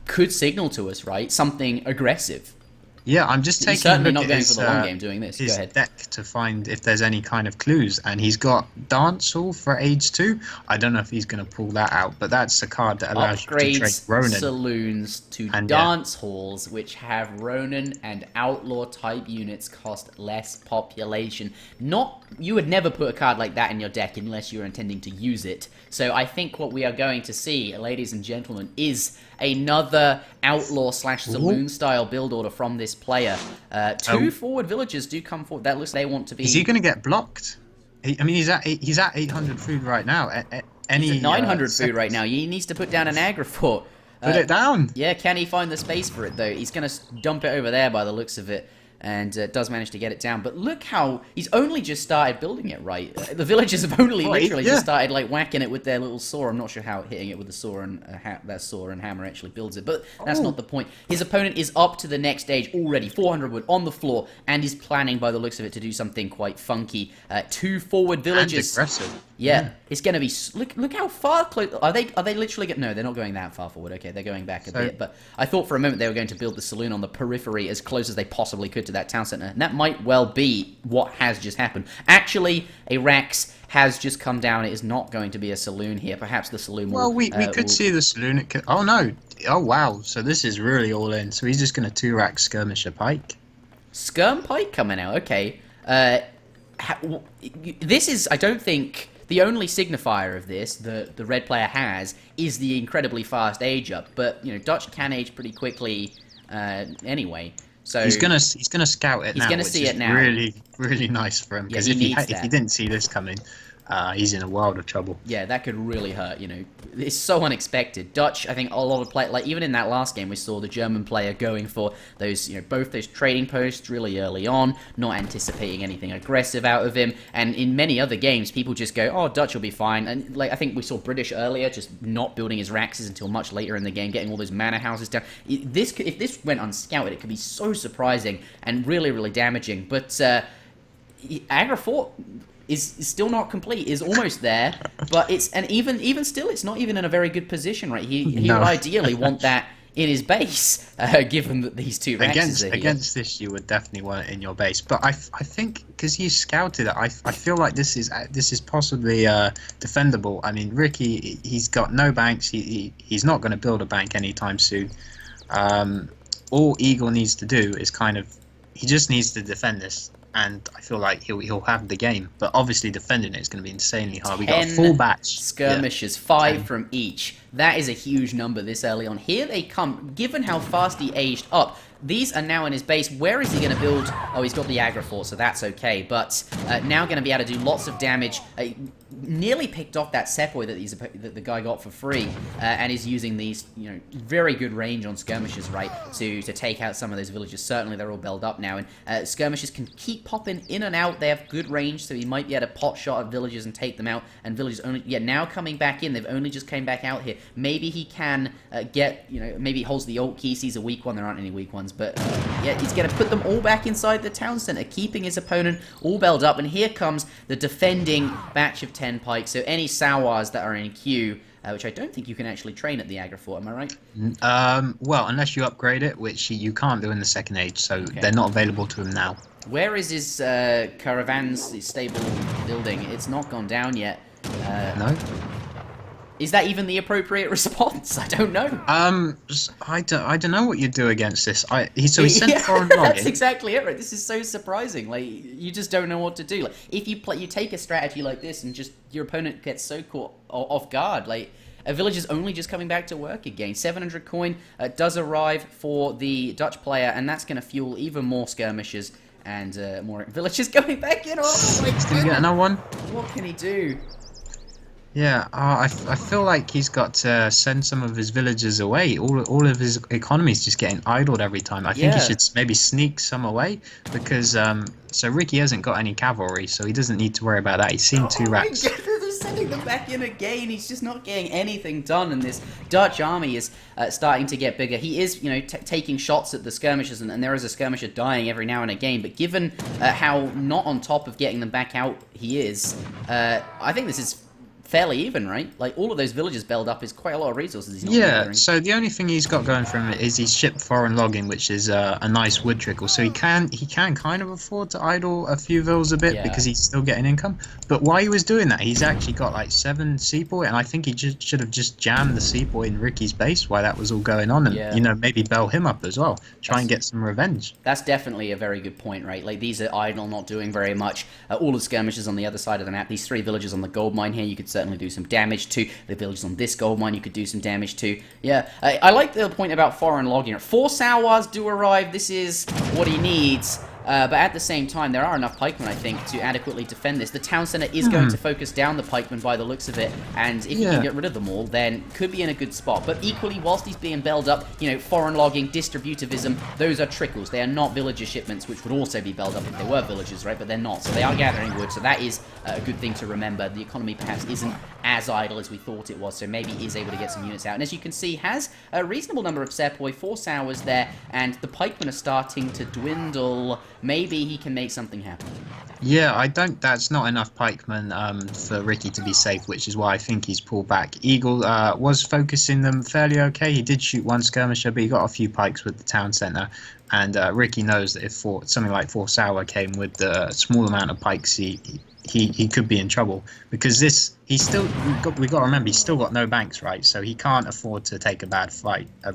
could signal to us, right, something aggressive. Yeah, I'm just taking he's certainly a look not going his, for the long game doing this. his Go ahead. deck to find if there's any kind of clues, and he's got Dance Hall for age 2. I don't know if he's going to pull that out, but that's a card that allows you to trade Ronin. Saloons to dance halls, which have Ronin and Outlaw type units cost less population. You would never put a card like that in your deck unless you're intending to use it. So I think what we are going to see, ladies and gentlemen, is another Outlaw / Saloon style build order from this player. 2 forward villagers do come forward. That looks like they want to be. Is he going to get blocked? He's at 800 food right now. He's at 900 food right now. He needs to put down an aggro fort. Put it down. Yeah, can he find the space for it though? He's going to dump it over there by the looks of it. And does manage to get it down. But look how he's only just started building it, right? The villagers have only literally just started like whacking it with their little saw. I'm not sure how hitting it with the saw and that saw and hammer actually builds it, but that's not the point. His opponent is up to the next stage already, 400 wood on the floor, and is planning by the looks of it to do something quite funky. 2 forward villagers. And aggressive. Yeah, it's going to be... Look how far close... Are they literally... No, they're not going that far forward. Okay, they're going back a bit. But I thought for a moment they were going to build the saloon on the periphery as close as they possibly could to that town centre. And that might well be what has just happened. Actually, a Rex has just come down. It is not going to be a saloon here. Perhaps the saloon will... Well, we could see the saloon. Oh, no. Oh, wow. So this is really all in. So he's just going to 2-rack Skirmisher Pike. Skirm Pike coming out. Okay. This is, I don't think... The only signifier of this the red player has is the incredibly fast age up, but Dutch can age pretty quickly anyway. So he's gonna scout it now. He's gonna see it now. Really nice for him, because if he didn't see this coming, he's in a world of trouble. Yeah, that could really hurt. It's so unexpected. Dutch, I think a lot of play, like even in that last game, we saw the German player going for those, both those trading posts really early on, not anticipating anything aggressive out of him. And in many other games, people just go, "Oh, Dutch will be fine." And I think we saw British earlier, just not building his Raxes until much later in the game, getting all those manor houses down. If this went unscouted, it could be so surprising and really, really damaging. But Aggro Fort is still not complete, is almost there, but even still, it's not even in a very good position, right? He would ideally want that in his base, given that these 2 Raxes are here. Against this, you would definitely want it in your base, but I think because he's scouted it, I feel like this is possibly defendable. I mean, Ricky, he's got no banks. He's not going to build a bank anytime soon. All Eagle needs to do is he just needs to defend this. And I feel like he'll have the game, but obviously defending it is going to be insanely hard. We got a full batch skirmishes, 5 from each. That is a huge number this early on. Here they come. Given how fast he aged up, these are now in his base. Where is he going to build? Oh, he's got the aggro fort, so that's okay. But now going to be able to do lots of damage. Nearly picked off that sepoy that the guy got for free, and is using these, very good range on skirmishes, right, to take out some of those villagers. Certainly, they're all belled up now, and skirmishes can keep popping in and out. They have good range, so he might be able to pot shot at villagers and take them out. And villagers only, now coming back in. They've only just came back out here. Maybe he can get, maybe he holds the ult key, sees a weak one. There aren't any weak ones, but he's going to put them all back inside the town center, keeping his opponent all belled up. And here comes the defending batch of 10 pikes. So any Sawars that are in queue, which I don't think you can actually train at the aggro fort, am I right? Well, unless you upgrade it, which you can't do in the second age, so they're not available to him now. Where is his caravans stable building? It's not gone down yet. No. Is that even the appropriate response? I don't know. I don't know what you do against this. He sent foreign logging. That's exactly it, right? This is so surprising. Like, you just don't know what to do. Like, if you take a strategy like this and just your opponent gets so caught off guard, like a village is only just coming back to work again. 700 coin does arrive for the Dutch player, and that's going to fuel even more skirmishes and more villages going back in. Oh my He's gonna get another one. What can he do? Yeah, I feel like he's got to send some of his villagers away. All of his economy is just getting idled every time. I think he should maybe sneak some away because so Ricky hasn't got any cavalry, so he doesn't need to worry about that. He's seen 2 rats. They're sending them back in again. He's just not getting anything done, and this Dutch army is starting to get bigger. He is, taking shots at the skirmishers, and there is a skirmisher dying every now and again. But given how not on top of getting them back out he is, I think this is fairly even, right? Like, all of those villages build up is quite a lot of resources he's not gathering. So the only thing he's got going for him is he's shipped foreign logging, which is a nice wood trickle. So he can kind of afford to idle a few vills a bit because he's still getting income. But while he was doing that, he's actually got like 7 seaboy, and I think he should have just jammed the seaboy in Ricky's base while that was all going on, and maybe bell him up as well, try and get some revenge. That's definitely a very good point, right? Like, these are idle, not doing very much. All the skirmishes on the other side of the map, these 3 villages on the gold mine here, you could certainly do some damage to. The villages on this gold mine you could do some damage to. Yeah, I like the point about foreign logging. 4 Sawars do arrive. This is what he needs. But at the same time, there are enough pikemen, I think, to adequately defend this. The town centre is going to focus down the pikemen by the looks of it, and if you can get rid of them all, then could be in a good spot. But equally, whilst he's being belled up, foreign logging, distributivism, those are trickles. They are not villager shipments, which would also be belled up if they were villagers, right? But they're not, so they are gathering wood, so that is a good thing to remember. The economy perhaps isn't as idle as we thought it was, so maybe he is able to get some units out. And as you can see, has a reasonable number of sepoy, 4 Sawars there, and the pikemen are starting to dwindle. Maybe he can make something happen. Yeah, that's not enough pikemen for Ricky to be safe, which is why I think he's pulled back. Eagle was focusing them fairly okay. He did shoot 1 skirmisher, but he got a few pikes with the town centre. And Ricky knows that if something like 4 Sawar came with the small amount of pikes, he could be in trouble, because we got to remember he's still got no banks, right? So he can't afford to take a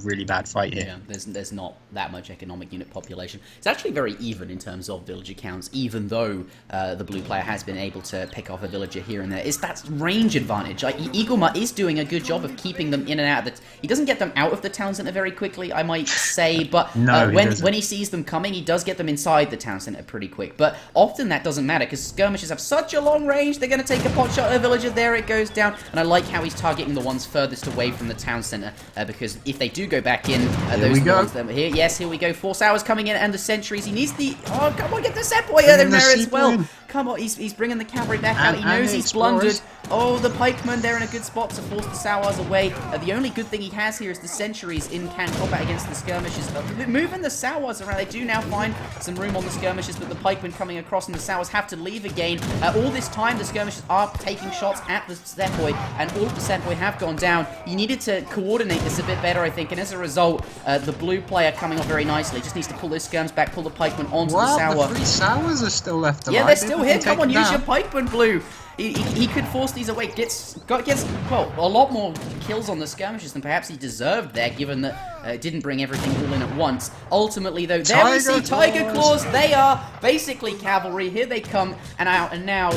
really bad fight here. Yeah, there's not that much economic unit population. It's actually very even in terms of villager counts, even though the blue player has been able to pick off a villager here and there. It's that range advantage. Like, EAGLEMUT is doing a good job of keeping them in and out of he doesn't get them out of the town centre very quickly, I might say, but when he sees them coming, he does get them inside the town centre pretty quick. But often that doesn't matter, because skirmishers have such a long range, they're going to take a pot shot at a villager. There it goes down, and I like how he's targeting the ones furthest away from the town centre, because if they do go back in, those are the ones that are here. Yes, here we go. 4 Sawars coming in, and the sentries. He needs the... Oh, come on, get the sepoy in there as well. Come on, he's bringing the cavalry back out. He knows he's blundered. Oh, the pikemen, they're in a good spot to force the Sawars away. The only good thing he has here is the sentries in can combat against the skirmishers. Moving the Sawars around, they do now find some room on the skirmishers, but the pikemen coming across, and the Sawars have to leave again. All this time, the skirmishers are taking shots at the sepoy, and all of the sepoy have gone down. You needed to coordinate this a bit better, I think, and as a result, the blue player coming off very nicely. Just needs to pull those skirms back, pull the pikemen onto the Sawar. The 3 Sawars are still left alive. Yeah, they're still here. Come on, use your pikemen, blue. He could force these away. Gets a lot more kills on the skirmishers than perhaps he deserved there, given that it didn't bring everything all in at once. Ultimately, though, there we see Tiger Claws. They are basically cavalry. Here they come, and now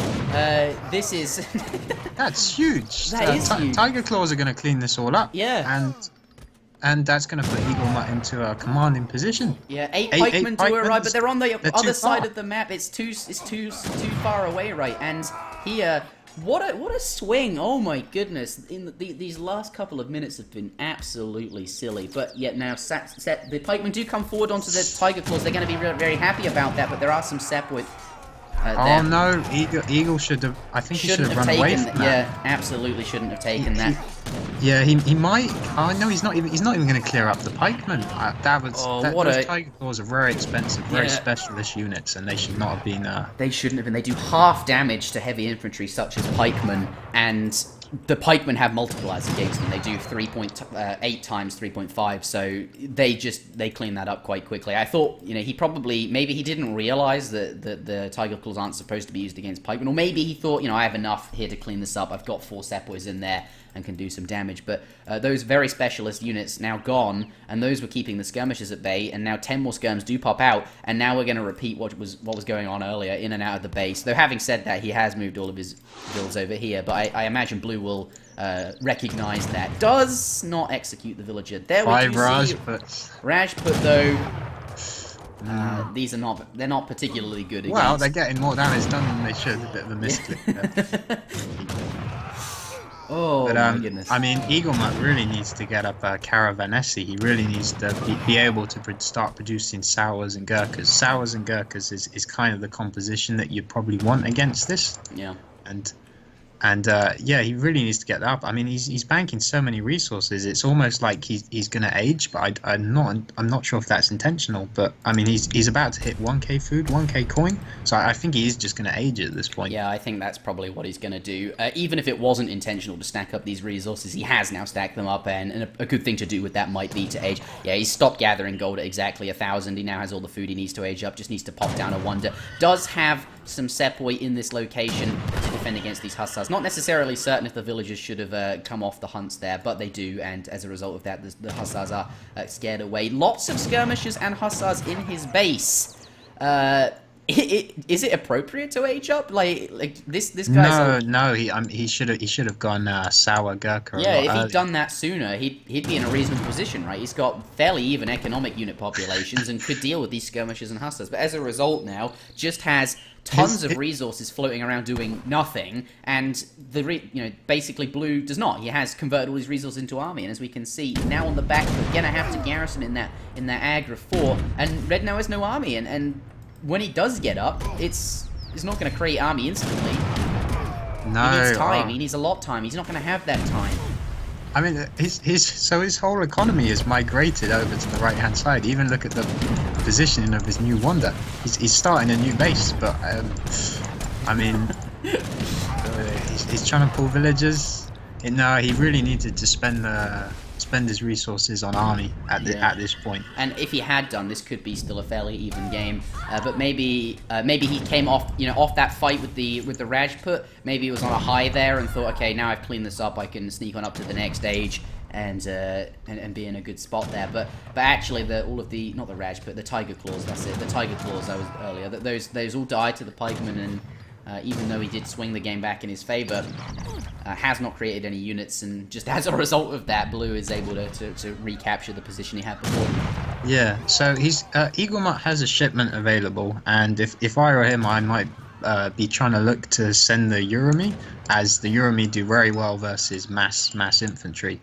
this is... That's huge. That is huge. Tiger Claws are going to clean this all up. Yeah. And that's going to put EAGLEMUT into a commanding position. Yeah, 8 pikemen do arrive, but they're on the other side of the map. It's too far away, right? And here, what a swing! Oh my goodness! These last couple of minutes have been absolutely silly. But yet now, the pikemen do come forward onto the Tiger Claws. They're going to be very happy about that. But there are some sepoy. Oh no, Eagle should have. I think he should have run away from that. Yeah, absolutely shouldn't have taken that. Yeah, he might. Oh no, he's not even going to clear up the pikemen. Those Tiger Claws are very expensive, very specialist units, and they should not have been. They shouldn't have been. They do half damage to heavy infantry, such as pikemen, and the pikemen have multipliers against them. They do 3.8 times 3.5, so they clean that up quite quickly. I thought, you know, maybe he didn't realize that the Tiger Claws aren't supposed to be used against pikemen, or maybe he thought, you know, I have enough here to clean this up. I've got 4 Sepoys in there and can do some damage. But those very specialist units now gone, and those were keeping the skirmishers at bay, and now 10 more skirms do pop out, and now we're going to repeat what was going on earlier, in and out of the base. Though having said that, he has moved all of his builds over here, but I imagine Blue will recognize that. Does not execute the villager. There we 5 do Rajputs. Rajput, though, they're not particularly good against. Well, they're getting more damage done than they should. A bit of a misclick there. Oh, But, my goodness. I mean, EAGLEMUT really needs to get up Caravanesi. He really needs to be able to start producing Sours and Gurkhas. Sours and Gurkhas is kind of the composition that you probably want against this. Yeah. And yeah, he really needs to get that up. I mean, he's banking so many resources. It's almost like he's going to age, but I'm not sure if that's intentional. But I mean, he's about to hit 1k food, 1k coin. So I think he is just going to age at this point. Yeah, I think that's probably what he's going to do. Even if it wasn't intentional to stack up these resources, he has now stacked them up, and a good thing to do with that might be to age. Yeah, he's stopped gathering gold at exactly 1,000. He now has all the food he needs to age up. Just needs to pop down a wonder. Does have some Sepoy in this location to defend against these Hussars. Not necessarily certain if the villagers should have come off the hunts there, but they do, and as a result of that, the Hussars are scared away. Lots of skirmishers and Hussars in his base. Is it appropriate to age up? Like this guy's... No. He should have gone Sour Gurkha. Yeah, if he'd done that sooner, he'd be in a reasonable position, right? He's got fairly even economic unit populations and could deal with these skirmishers and Hussars. But as a result now, just has tons of resources floating around doing nothing, and basically Blue does not. He has converted all his resources into army, and as we can see now on the back, we're gonna have to garrison in that Agra fort, and Red now has no army, and when he does get up, it's not going to create army instantly. No, he needs time. He needs a lot of time. He's not going to have that time. I mean, his whole economy is migrated over to the right-hand side. Even look at the positioning of his new wonder. He's starting a new base, but I mean, he's trying to pull villagers. No, he really needed to spend his resources on army at this point. And if he had done, this could be still a fairly even game. But maybe he came off that fight with the Rajput. Maybe he was on a high there and thought, okay, now I've cleaned this up, I can sneak on up to the next stage and be in a good spot there. But actually, not the Rajput, the Tiger Claws. That's it. The Tiger Claws that was earlier. Those all died to the pikemen, and even though he did swing the game back in his favor, has not created any units, and just as a result of that, Blue is able to recapture the position he had before. Yeah, so EAGLEMUT has a shipment available, and if I were him, I might be trying to look to send the Urumi, as the Urumi do very well versus mass infantry.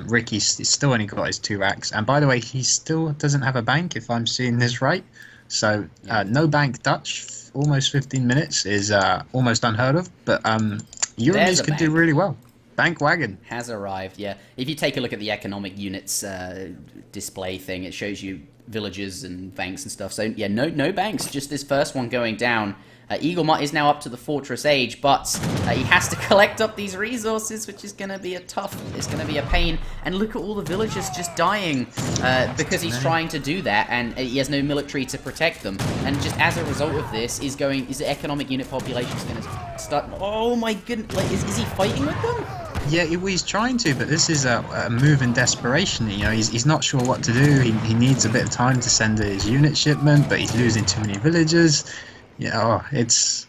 Ricky's still only got his 2 racks, and by the way, he still doesn't have a bank, if I'm seeing this right. So no bank Dutch, almost 15 minutes is almost unheard of, but Urumis could do really well. Bank wagon has arrived. Yeah, if you take a look at the economic units display thing, it shows you villages and banks and stuff. So yeah, no banks, just this first one going down. EAGLEMUT is now up to the fortress age, but he has to collect up these resources, which is going to be it's going to be a pain. And look at all the villagers just dying because he's trying to do that, and he has no military to protect them. And just as a result of this, is the economic unit population is going to start... Oh my goodness, like, is he fighting with them? Yeah, he's trying to, but this is a move in desperation. You know, he's not sure what to do. He needs a bit of time to send his unit shipment, but he's losing too many villagers. Yeah, he's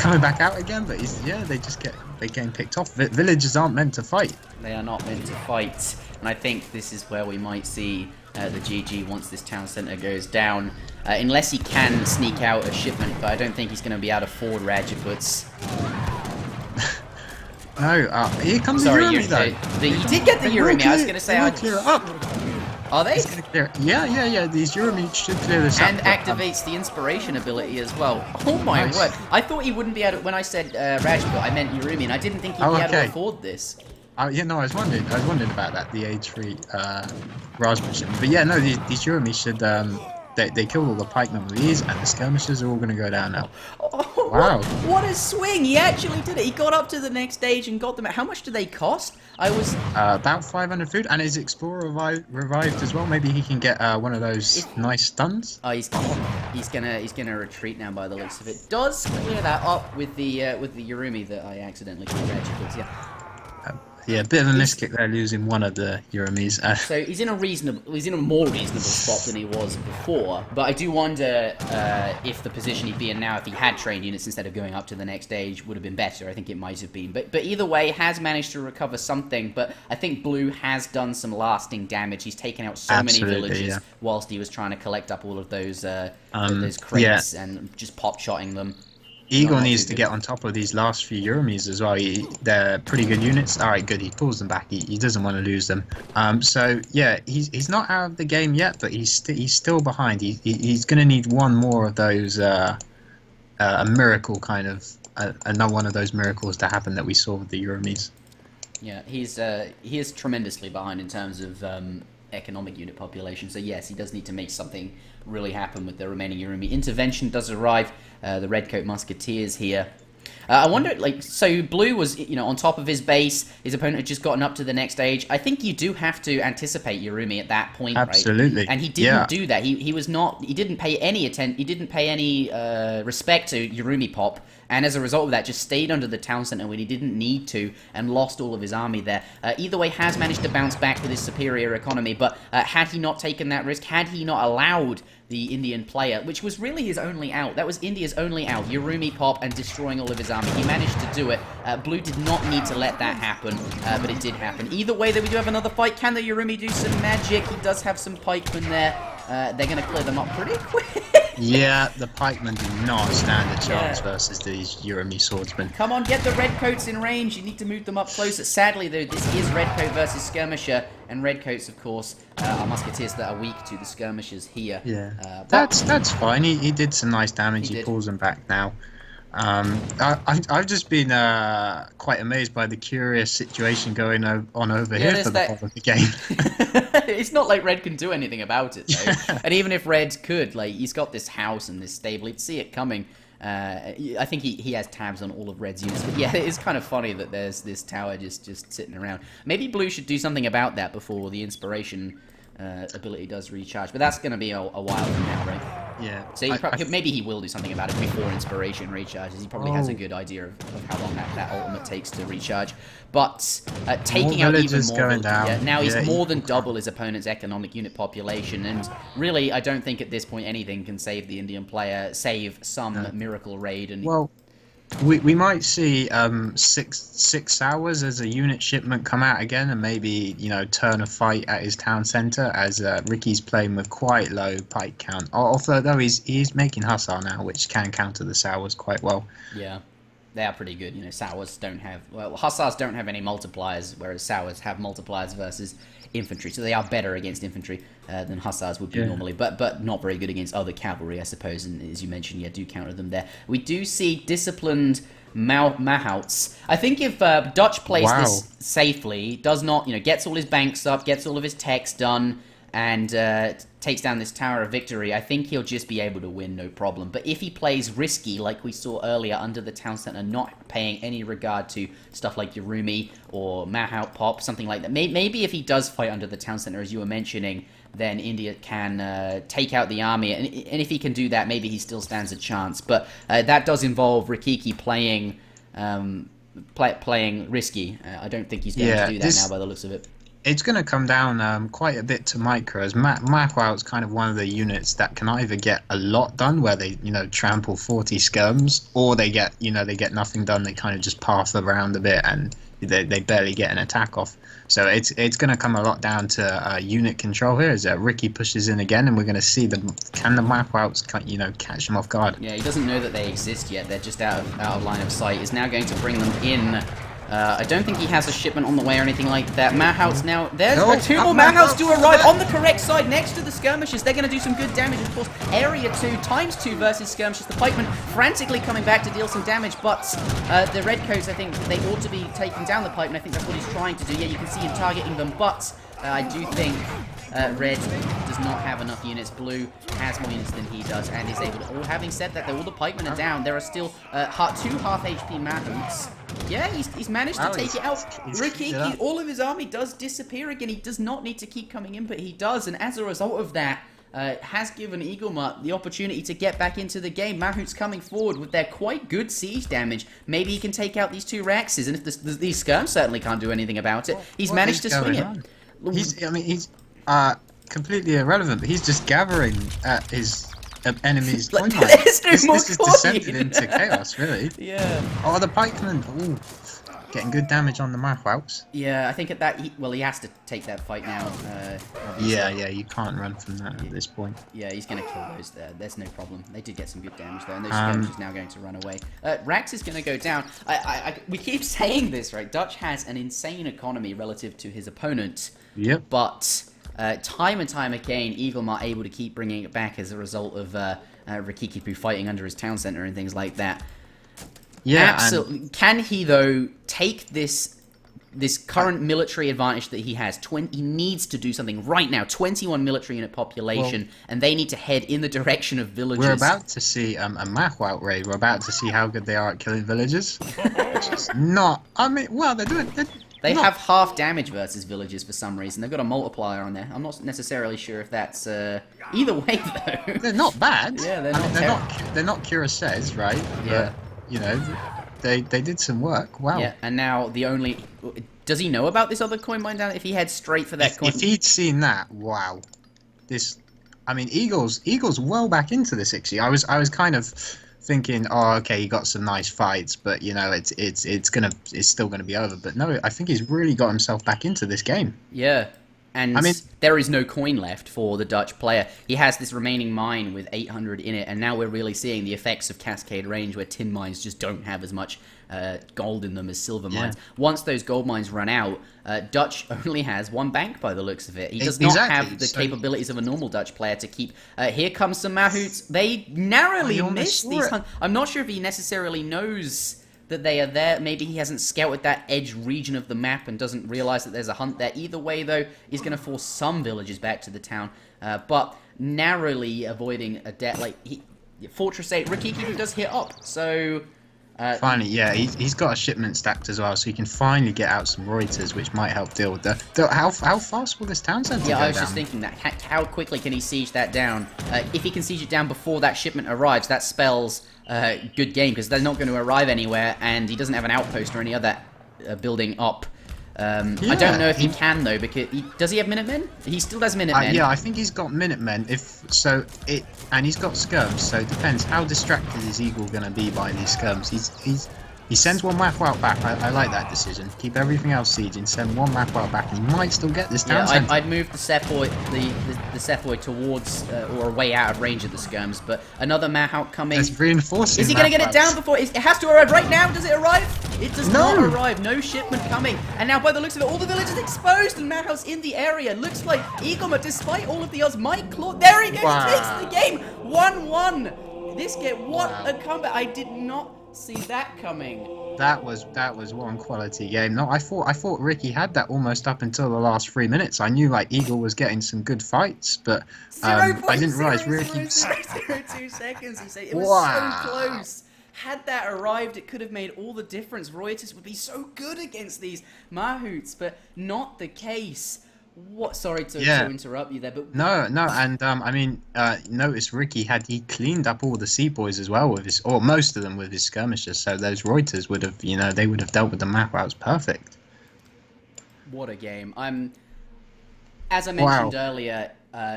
coming back out again, but they're getting picked off. Villagers aren't meant to fight. They are not meant to fight, and I think this is where we might see the GG once this town centre goes down, unless he can sneak out a shipment. But I don't think he's going to be able to afford Rajaputs. No, here comes the Urumi though. He did get the Urumi. I was going to say, clear it up. Are they? Yeah. These Urumi should clear this up. And activates the inspiration ability as well. Oh my word! I thought he wouldn't be able to. When I said Rajput, I meant Urumi, and I didn't think he'd be able to afford this. Yeah, no, I was wondering about that. The age 3 Rajput shipment. But yeah, no, these Urumi they killed all the pikemen with ease, and the skirmishers are all going to go down now. Oh, Wow. What a swing! He actually did it. He got up to the next stage and got them. How much do they cost? I was about 500 food, and his explorer revived as well. Maybe he can get one of those nice stuns. Oh, he's gonna retreat now by the looks of it. Does clear that up with the Yurumi that I accidentally killed. Yeah. Yeah, a bit of a miskick there, losing one of the Yurumis. So he's in a more reasonable spot than he was before. But I do wonder if the position he'd be in now, if he had trained units instead of going up to the next stage, would have been better. I think it might have been. But either way, has managed to recover something. But I think Blue has done some lasting damage. He's taken out so many villages whilst he was trying to collect up all of those crates and just pop-shotting them. Eagle needs to get on top of these last few Yurumis as well. They're pretty good units. All right, good. He pulls them back. He doesn't want to lose them. So yeah, he's not out of the game yet, but he's still behind. He's going to need one more of those a miracle kind of another one of those miracles to happen that we saw with the Yurumis. Yeah, he is tremendously behind in terms of economic unit population. So yes, he does need to make something really happen with the remaining Yurumi. Intervention does arrive. The Redcoat Musketeers here. I wonder, so Blue was, on top of his base. His opponent had just gotten up to the next stage. I think you do have to anticipate Yurumi at that point, Absolutely. Right? And he didn't do that. He didn't pay any respect to Yurumi pop. And as a result of that, just stayed under the town center when he didn't need to, and lost all of his army there. Either way, has managed to bounce back with his superior economy, but had he not taken that risk, had he not allowed the Indian player, which was really his only out, that was India's only out, Yurumi pop and destroying all of his army, he managed to do it. Blue did not need to let that happen, but it did happen. Either way, though, we do have another fight. Can the Yurumi do some magic? He does have some pikemen there. They're going to clear them up pretty quick. Yeah, the pikemen do not stand a chance versus these Yurumi swordsmen. Come on, get the redcoats in range. You need to move them up closer. Sadly, though, this is redcoat versus skirmisher, and redcoats, of course, are musketeers that are weak to the skirmishers here. Yeah, that's fine. He did some nice damage. He pulls them back now. I've just been quite amazed by the curious situation going on over here for the whole of the game. It's not like Red can do anything about it, though. And even if Red could, he's got this house and this stable, he'd see it coming. I think he has tabs on all of Red's units. But yeah, it's kind of funny that there's this tower just sitting around. Maybe Blue should do something about that before the inspiration ability does recharge. But that's going to be a while from now, right? Yeah. So maybe he will do something about it before inspiration recharges. He probably has a good idea of how long that ultimate takes to recharge. But taking out even more, now he's more than double his opponent's economic unit population. And really, I don't think at this point anything can save the Indian player, save some miracle raid. And well, we might see 6 hours as a unit shipment come out again, and maybe turn a fight at his town center as Ricky's playing with quite low pike count. Although he's making hussar now, which can counter the sours quite well. Yeah, they are pretty good. Sours don't have hussars don't have any multipliers, whereas sours have multipliers versus infantry, so they are better against infantry than hussars would be normally, but not very good against other cavalry, I suppose. And as you mentioned, do counter them there. We do see disciplined Mahouts. I think if Dutch plays this safely, does not, gets all his banks up, gets all of his techs done, and takes down this Tower of Victory, I think he'll just be able to win, no problem. But if he plays risky, like we saw earlier under the town center, not paying any regard to stuff like Yurumi or Mahout Pop, something like that, maybe if he does fight under the town center, as you were mentioning, then India can take out the army. And if he can do that, maybe he still stands a chance. But that does involve Rikiki playing risky. I don't think he's going to do that now by the looks of it. It's going to come down quite a bit to micro, as Mahout's kind of one of the units that can either get a lot done, where they trample 40 skirms, or they get nothing done. They kind of just pass around a bit and they barely get an attack off. So it's going to come a lot down to unit control here, as Ricky pushes in again, and we're going to see can the Mahouts catch him off guard. Yeah, he doesn't know that they exist yet. They're just out of line of sight. He's now going to bring them in. I don't think he has a shipment on the way or anything like that. Mahouts now. There's two more Mahouts do arrive on the correct side next to the skirmishers. They're going to do some good damage. Of course, area 2 ×2 versus skirmishers. The pikemen frantically coming back to deal some damage, but the redcoats, I think they ought to be taking down the pikemen. I think that's what he's trying to do. Yeah, you can see him targeting them, but I do think Red does not have enough units. Blue has more units than he does and is able to... Oh, having said that, though, all the pikemen are down. There are still 2 half HP Mahouts. Yeah, he's managed to take it out. Rikiki, all of his army does disappear again. He does not need to keep coming in, but he does. And as a result of that, has given EAGLEMUT the opportunity to get back into the game. Mahouts coming forward with their quite good siege damage. Maybe he can take out these 2 Raxes, and if these skirms certainly can't do anything about it, he's managed to swing it. He's completely irrelevant, but he's just gathering at his enemy's coin mine. This is descended into chaos, really. Yeah. Oh, the pikemen! Ooh. Getting good damage on the Mahouts. Yeah, I think at that, he has to take that fight now. Yeah, you can't run from that at this point. Yeah, he's going to kill those there. There's no problem. They did get some good damage there, and those skirmishers now going to run away. Rax is going to go down. We keep saying this, right? Dutch has an insane economy relative to his opponent. Yep. But time and time again, EAGLEMUT are able to keep bringing it back as a result of Rikikipu fighting under his town center and things like that. Yeah, absolutely. Can he, though, take this current military advantage that he has? He needs to do something right now. 21 military unit population, and they need to head in the direction of villages. We're about to see a Mahout raid. We're about to see how good they are at killing villages. Which is not... I mean, well, they're doing... They have half damage versus villages for some reason. They've got a multiplier on there. I'm not necessarily sure if that's... Either way, though. They're not bad. Yeah, they're not cuirassiers, right? Yeah. But, you know, they did some work. Wow. Yeah, and now the only... Does he know about this other coin mine down? If he heads straight for that coin... If he'd seen that, wow. This... I mean, Eagle's well back into this, Ixie. I was kind of thinking, oh, okay, he got some nice fights, but, you know, it's still gonna be over. But no, I think he's really got himself back into this game. Yeah. And I mean, there is no coin left for the Dutch player. He has this remaining mine with 800 in it, and now we're really seeing the effects of Cascade Range, where tin mines just don't have as much gold in them as silver mines. Once those gold mines run out, Dutch only has 1 bank by the looks of it. He does not have the capabilities of a normal Dutch player to keep... here comes some Mahouts. They narrowly missed these... I'm not sure if he necessarily knows... that they are there. Maybe he hasn't scouted that edge region of the map and doesn't realize that there's a hunt there. Either way, though, he's going to force some villagers back to the town, but narrowly avoiding a death. Like, Fortress 8, Rikikipu does hit up, so... finally, yeah, he's got a shipment stacked as well, so he can finally get out some Reuters, which might help deal with the... How fast will this town centre go down? Yeah, I was just thinking that. How quickly can he siege that down? If he can siege it down before that shipment arrives, that spells... good game, because they're not going to arrive anywhere, and he doesn't have an outpost or any other building up. I don't know if he can, though, because does he have Minutemen? He still has Minutemen. Yeah, I think he's got Minutemen. And he's got skirms, so it depends. How distracted is Eagle going to be by these skirms? He sends 1 Mahout back. I like that decision. Keep everything else sieging, send 1 Mahout back, and he might still get this town centre. I'd move the Sepoy, the Sepoy towards or away out of range of the skirms, but another Mahout coming. It's reinforcing. Is he going to get it down before it has to arrive right now? Does it arrive? It does not arrive. No shipment coming. And now, by the looks of it, all the villages exposed and Mahouts in the area. Looks like EAGLEMUT, despite all of the odds, might claw. There he goes. Wow. He takes the game. 1-1. This game, what a comeback! I did not see that coming. That was one quality game. No, I thought Ricky had that almost up until the last 3 minutes. I knew like Eagle was getting some good fights, but I didn't realize Ricky. 0.002 seconds. He said it was so close. Had that arrived, it could have made all the difference. Reuters would be so good against these Mahouts, but not the case. What? Sorry to interrupt you there, but no, and I mean, notice Ricky he cleaned up all the Sepoys as well with or most of them with his skirmishers. So those Reuters would have, they would have dealt with the Mahouts perfect. What a game! As I mentioned earlier,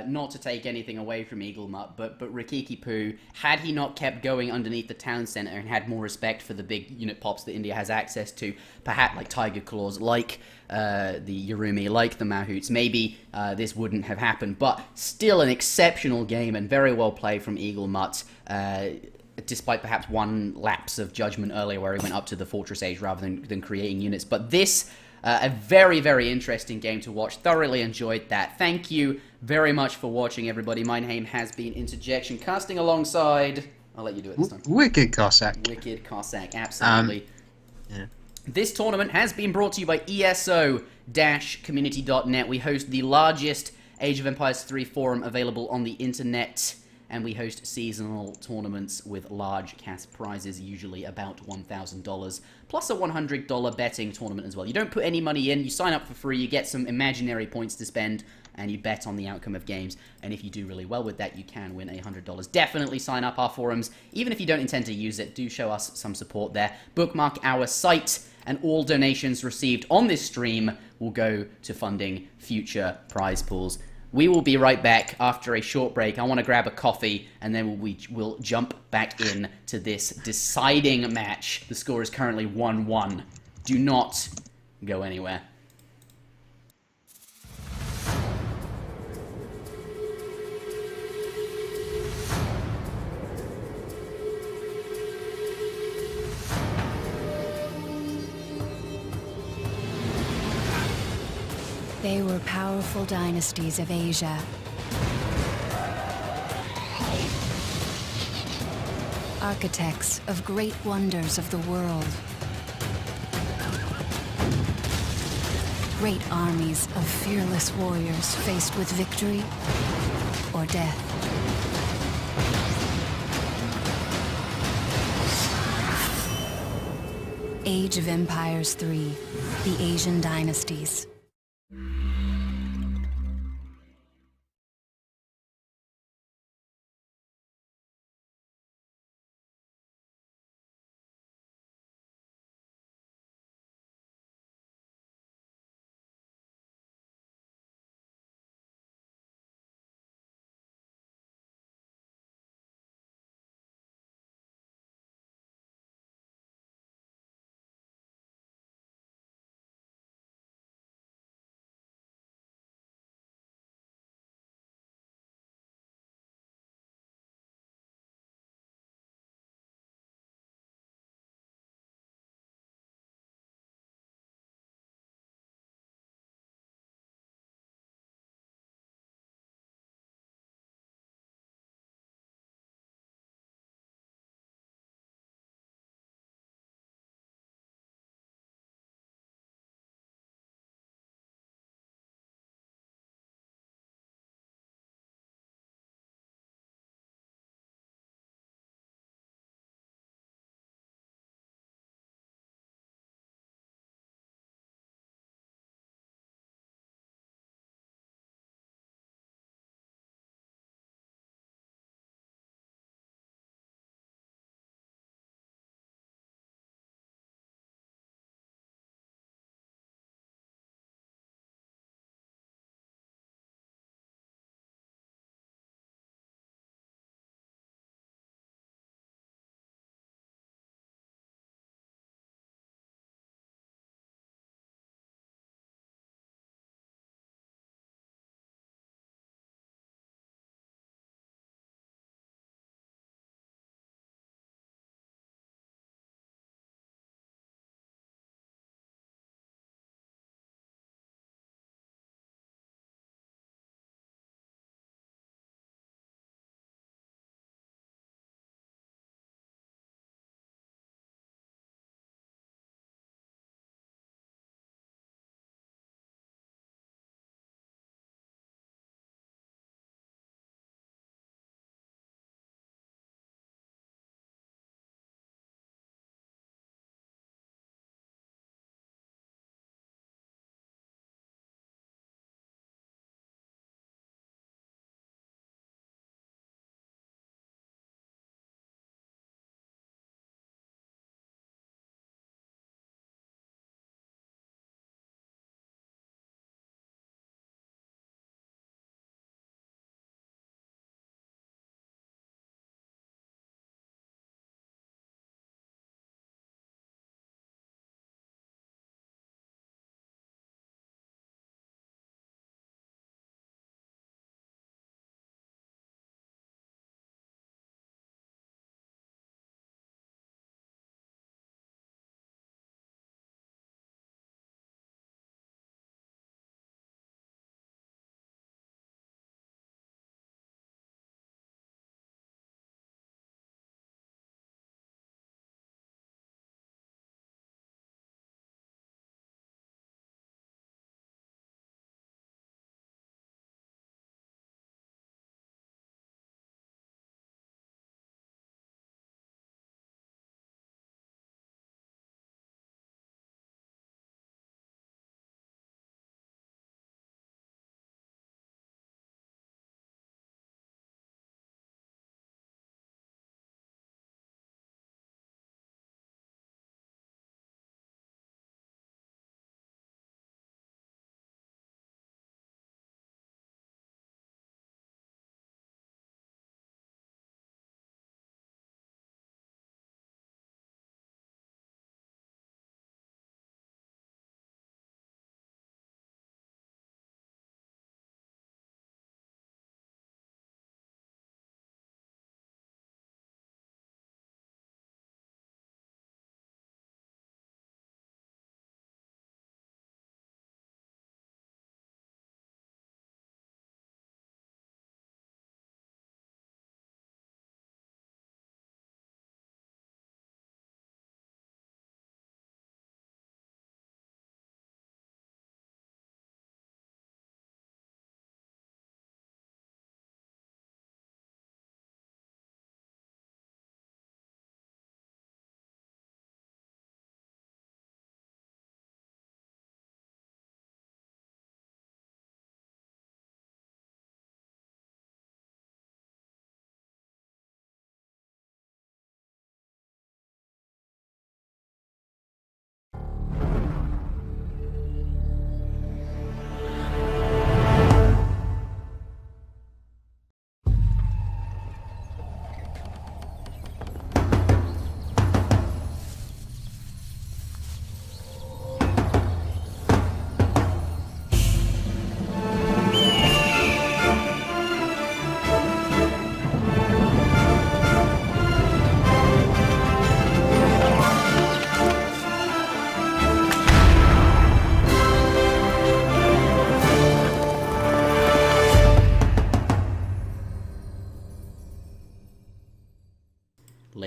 not to take anything away from EAGLEMUT, but Rikikipu, had he not kept going underneath the town centre and had more respect for the big unit pops that India has access to, perhaps like Tiger Claws, like the Yurumi, like the Mahouts, maybe this wouldn't have happened. But still an exceptional game and very well played from EAGLEMUT, despite perhaps 1 lapse of judgment earlier where he went up to the Fortress Age rather than creating units. But this... a very, very interesting game to watch. Thoroughly enjoyed that. Thank you very much for watching, everybody. My name has been Interjection, casting alongside... I'll let you do it this time. WickedCossack. WickedCossack, absolutely. This tournament has been brought to you by ESO-community.net. We host the largest Age of Empires 3 forum available on the internet. And we host seasonal tournaments with large cash prizes, usually about $1,000, plus a $100 betting tournament as well. You don't put any money in, you sign up for free, you get some imaginary points to spend, and you bet on the outcome of games. And if you do really well with that, you can win $100. Definitely sign up our forums. Even if you don't intend to use it, do show us some support there. Bookmark our site, and all donations received on this stream will go to funding future prize pools. We will be right back after a short break. I want to grab a coffee, and then we'll jump back in to this deciding match. The score is currently 1-1. Do not go anywhere. They were powerful dynasties of Asia. Architects of great wonders of the world. Great armies of fearless warriors faced with victory or death. Age of Empires 3, the Asian Dynasties.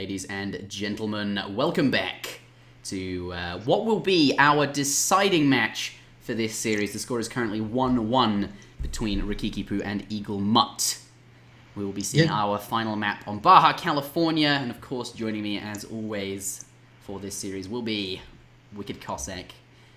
ladies and gentlemen. Welcome back to what will be our deciding match for this series. The score is currently 1-1 between Rikikipu and EAGLEMUT. We will be seeing our final map on Baja, California, and of course joining me as always for this series will be WickedCossack.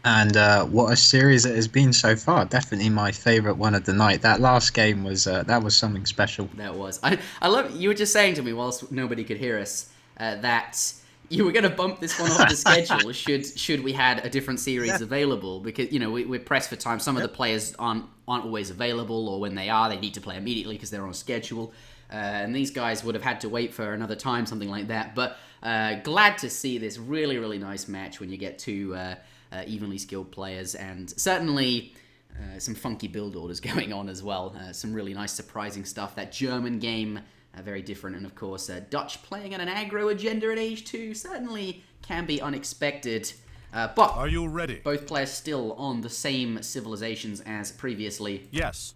And what a series it has been so far. Definitely my favourite one of the night. That last game was that was something special. That was. I love, you were just saying to me whilst nobody could hear us that you were going to bump this one off the schedule should we had a different series available, because, you know, we're pressed for time. Some of the players aren't always available, or when they are, they need to play immediately because they're on schedule. And these guys would have had to wait for another time, something like that. But glad to see this really, really nice match when you get two evenly skilled players, and certainly some funky build orders going on as well. Some really nice, surprising stuff. That German game, very different, and of course Dutch playing at an aggro agenda at age 2 certainly can be unexpected. But are you ready? Both players still on the same civilizations as previously. Yes.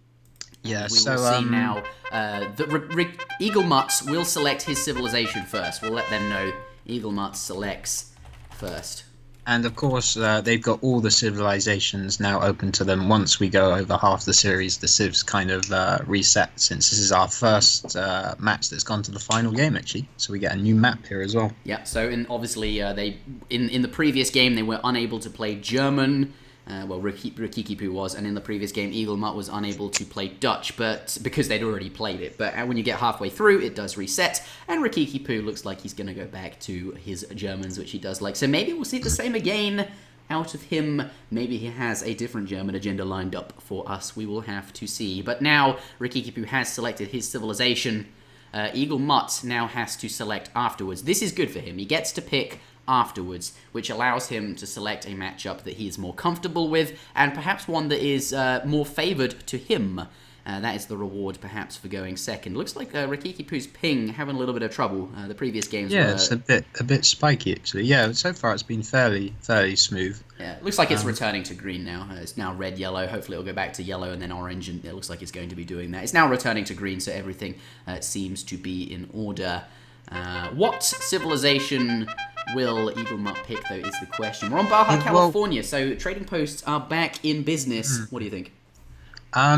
Yeah, we will see now. EAGLEMUT will select his civilization first. We'll let them know EAGLEMUT selects first. And of course, they've got all the civilizations now open to them. Once we go over half the series, the civs kind of reset, since this is our first match that's gone to the final game, actually. So we get a new map here as well. Yeah, so obviously, they in the previous game, they were unable to play German. Well, Rikikipu was, and in the previous game, EAGLEMUT was unable to play Dutch, but because they'd already played it. But when you get halfway through, it does reset, and Rikikipu looks like he's going to go back to his Germans, which he does like. So maybe we'll see the same again out of him. Maybe he has a different German agenda lined up for us. We will have to see. But now Rikikipu has selected his civilization. EAGLEMUT now has to select afterwards. This is good for him. He gets to pick afterwards, which allows him to select a matchup that he is more comfortable with, and perhaps one that is more favoured to him. That is the reward, perhaps, for going second. Looks like Rikikipu's ping having a little bit of trouble. The previous games were... it's a bit spiky, actually. Yeah, so far it's been fairly smooth. Yeah, it looks like it's returning to green now. It's now red, yellow. Hopefully it'll go back to yellow and then orange, and it looks like it's going to be doing that. It's now returning to green, so everything seems to be in order. What civilization will EAGLEMUT pick, though, is the question. We're on Baja, California, so trading posts are back in business. What do you think?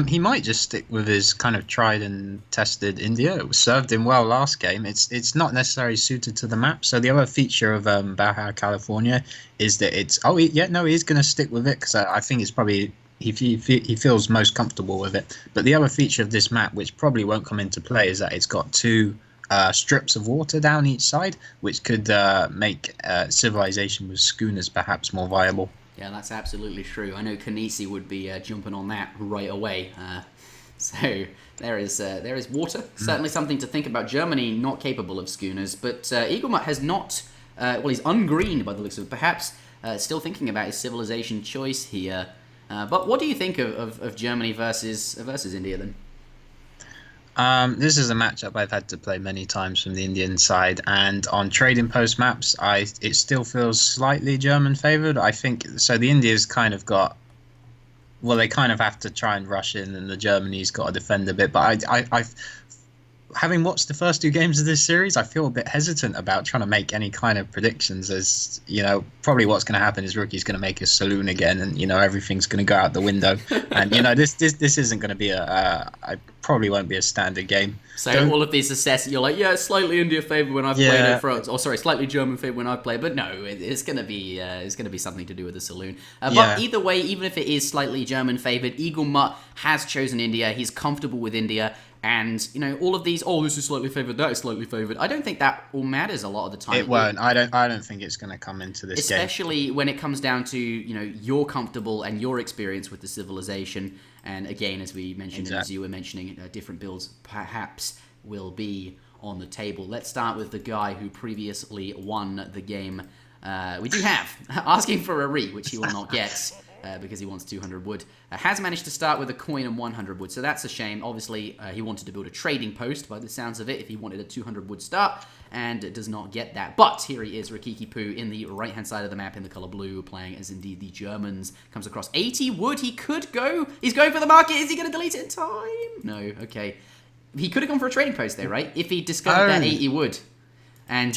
He might just stick with his kind of tried and tested India. It served him well last game. It's not necessarily suited to the map. So the other feature of Baja, California is that it's... he's going to stick with it, because I think it's probably... He feels most comfortable with it. But the other feature of this map, which probably won't come into play, is that it's got two... strips of water down each side, which could make civilization with schooners perhaps more viable. Yeah, that's absolutely true. I know Kanisi would be jumping on that right away. So there is water. Certainly something to think about. Germany not capable of schooners, but EAGLEMUT has not... he's ungreened by the looks of it. Perhaps still thinking about his civilization choice here. But what do you think of Germany versus India then? This is a matchup I've had to play many times from the Indian side, and on trading post maps, it still feels slightly German favoured. I think so. The India's kind of got, well, they kind of have to try and rush in, and the Germany's got to defend a bit. But I've having watched the first two games of this series, I feel a bit hesitant about trying to make any kind of predictions. As you know, probably what's going to happen is Rookie's going to make a saloon again, and everything's going to go out the window. And this isn't going to be I probably won't be a standard game. So all of these assessments, you're like, yeah, slightly India favoured when I've played it, slightly German favoured when I've played. But no, it's going to be something to do with the saloon. But either way, even if it is slightly German favoured, EAGLEMUT has chosen India. He's comfortable with India. And, all of these, this is slightly favoured, that is slightly favoured. I don't think that all matters a lot of the time. It won't. I don't think it's going to come into this game. Especially when it comes down to, you're comfortable and your experience with the civilization. And again, as we mentioned, and as you were mentioning, different builds perhaps will be on the table. Let's start with the guy who previously won the game. We do have asking for a re, which he will not get. Because he wants 200 wood. Has managed to start with a coin and 100 wood, so that's a shame. Obviously, he wanted to build a trading post by the sounds of it, if he wanted a 200 wood start, and does not get that. But here he is, Rikikipu, in the right-hand side of the map in the colour blue, playing as indeed the Germans. Comes across 80 wood. He could go. He's going for the market. Is he going to delete it in time? No, okay. He could have gone for a trading post there, right? If he discovered that 80 wood. and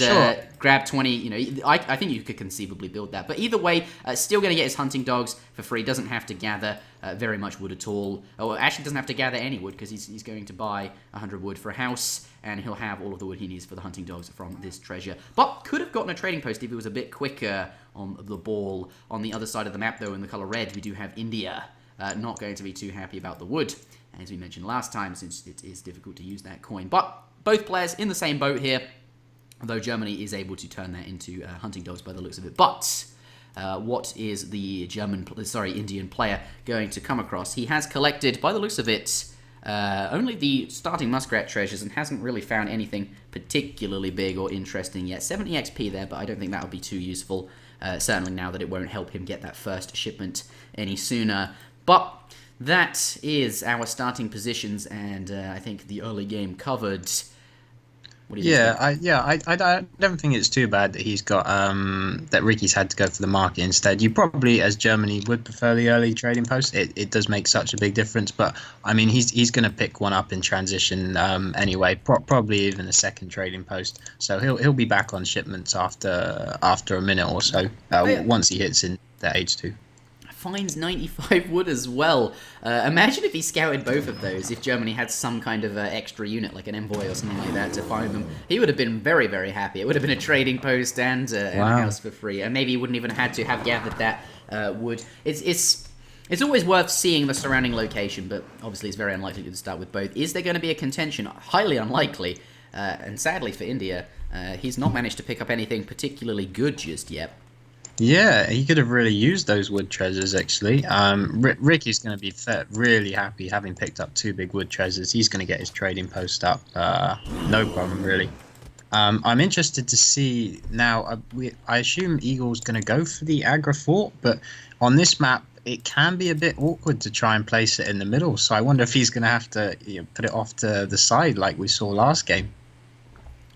grab 20. You know, I think you could conceivably build that. But either way, still going to get his hunting dogs for free. Doesn't have to gather very much wood at all. Or actually doesn't have to gather any wood because he's going to buy 100 wood for a house, and he'll have all of the wood he needs for the hunting dogs from this treasure. But could have gotten a trading post if he was a bit quicker on the ball. On the other side of the map, though, in the color red, we do have India. Not going to be too happy about the wood, as we mentioned last time, since it is difficult to use that coin. But both players in the same boat here, although Germany is able to turn that into hunting dogs by the looks of it. But what is the Indian player going to come across? He has collected, by the looks of it, only the starting muskrat treasures and hasn't really found anything particularly big or interesting yet. 70 XP there, but I don't think that would be too useful, certainly now that it won't help him get that first shipment any sooner. But that is our starting positions, and I think the early game covered. What do you think? I don't think it's too bad that he's got that Ricky's had to go for the market instead. You probably, as Germany, would prefer the early trading post. It does make such a big difference, but I mean he's going to pick one up in transition anyway. Probably even a second trading post. So he'll be back on shipments after a minute or so once he hits in the age 2. Finds 95 wood as well. Imagine if he scouted both of those, if Germany had some kind of extra unit, like an envoy or something like that, to find them. He would have been very, very happy. It would have been a trading post and a house for free. And maybe he wouldn't even have had to have gathered that wood. It's always worth seeing the surrounding location, but obviously it's very unlikely to start with both. Is there going to be a contention? Highly unlikely. And sadly for India, he's not managed to pick up anything particularly good just yet. Yeah, he could have really used those wood treasures, actually. Ricky's going to be really happy having picked up 2 big wood treasures. He's going to get his trading post up. No problem, really. I'm interested to see now. I assume Eagle's going to go for the Agra Fort, but on this map, it can be a bit awkward to try and place it in the middle. So I wonder if he's going to have to put it off to the side like we saw last game.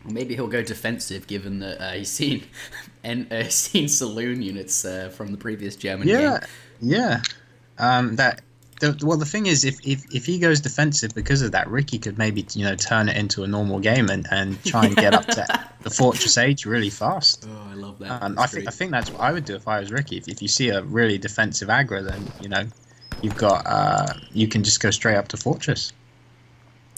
Maybe he'll go defensive, given that he's seen saloon units from the previous German game. Yeah. The thing is, if he goes defensive because of that, Ricky could maybe turn it into a normal game and try and get up to the Fortress Age really fast. Oh, I love that. I think that's what I would do if I was Ricky. If you see a really defensive aggro, then you've got you can just go straight up to Fortress.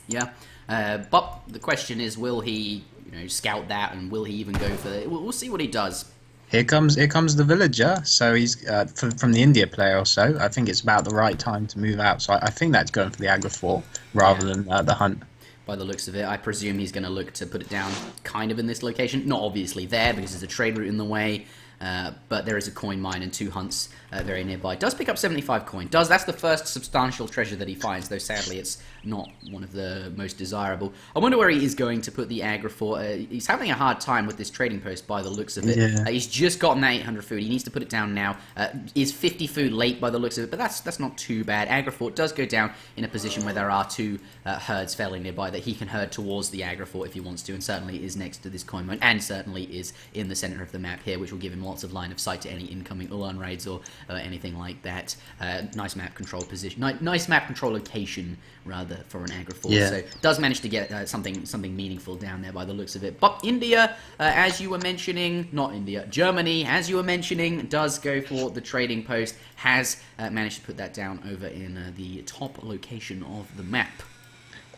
Yeah. But the question is, will he scout that, and will he even go for it? We'll see what he does. Here comes the villager. So he's from the India player or so. I think it's about the right time to move out. So I think that's going for the Agra Fort rather than the hunt. By the looks of it, I presume he's going to look to put it down kind of in this location. Not obviously there, because there's a trade route in the way. But there is a coin mine and 2 hunts very nearby. Does pick up 75 coin. That's the first substantial treasure that he finds, though sadly it's not one of the most desirable. I wonder where he is going to put the Agra Fort. He's having a hard time with this trading post by the looks of it. Yeah. He's just gotten that 800 food. He needs to put it down now. Is 50 food late by the looks of it, but that's not too bad. Agra Fort does go down in a position where there are 2 herds fairly nearby that he can herd towards the Agra Fort if he wants to, and certainly is next to this coin mine, and certainly is in the center of the map here, which will give him lots of line of sight to any incoming Ulan raids or anything like that. Nice map control position, nice map control location rather for an Agra Fort. Yeah. So does manage to get something meaningful down there by the looks of it. But India, as you were mentioning, not India, Germany, as you were mentioning, does go for the trading post. Has managed to put that down over in the top location of the map.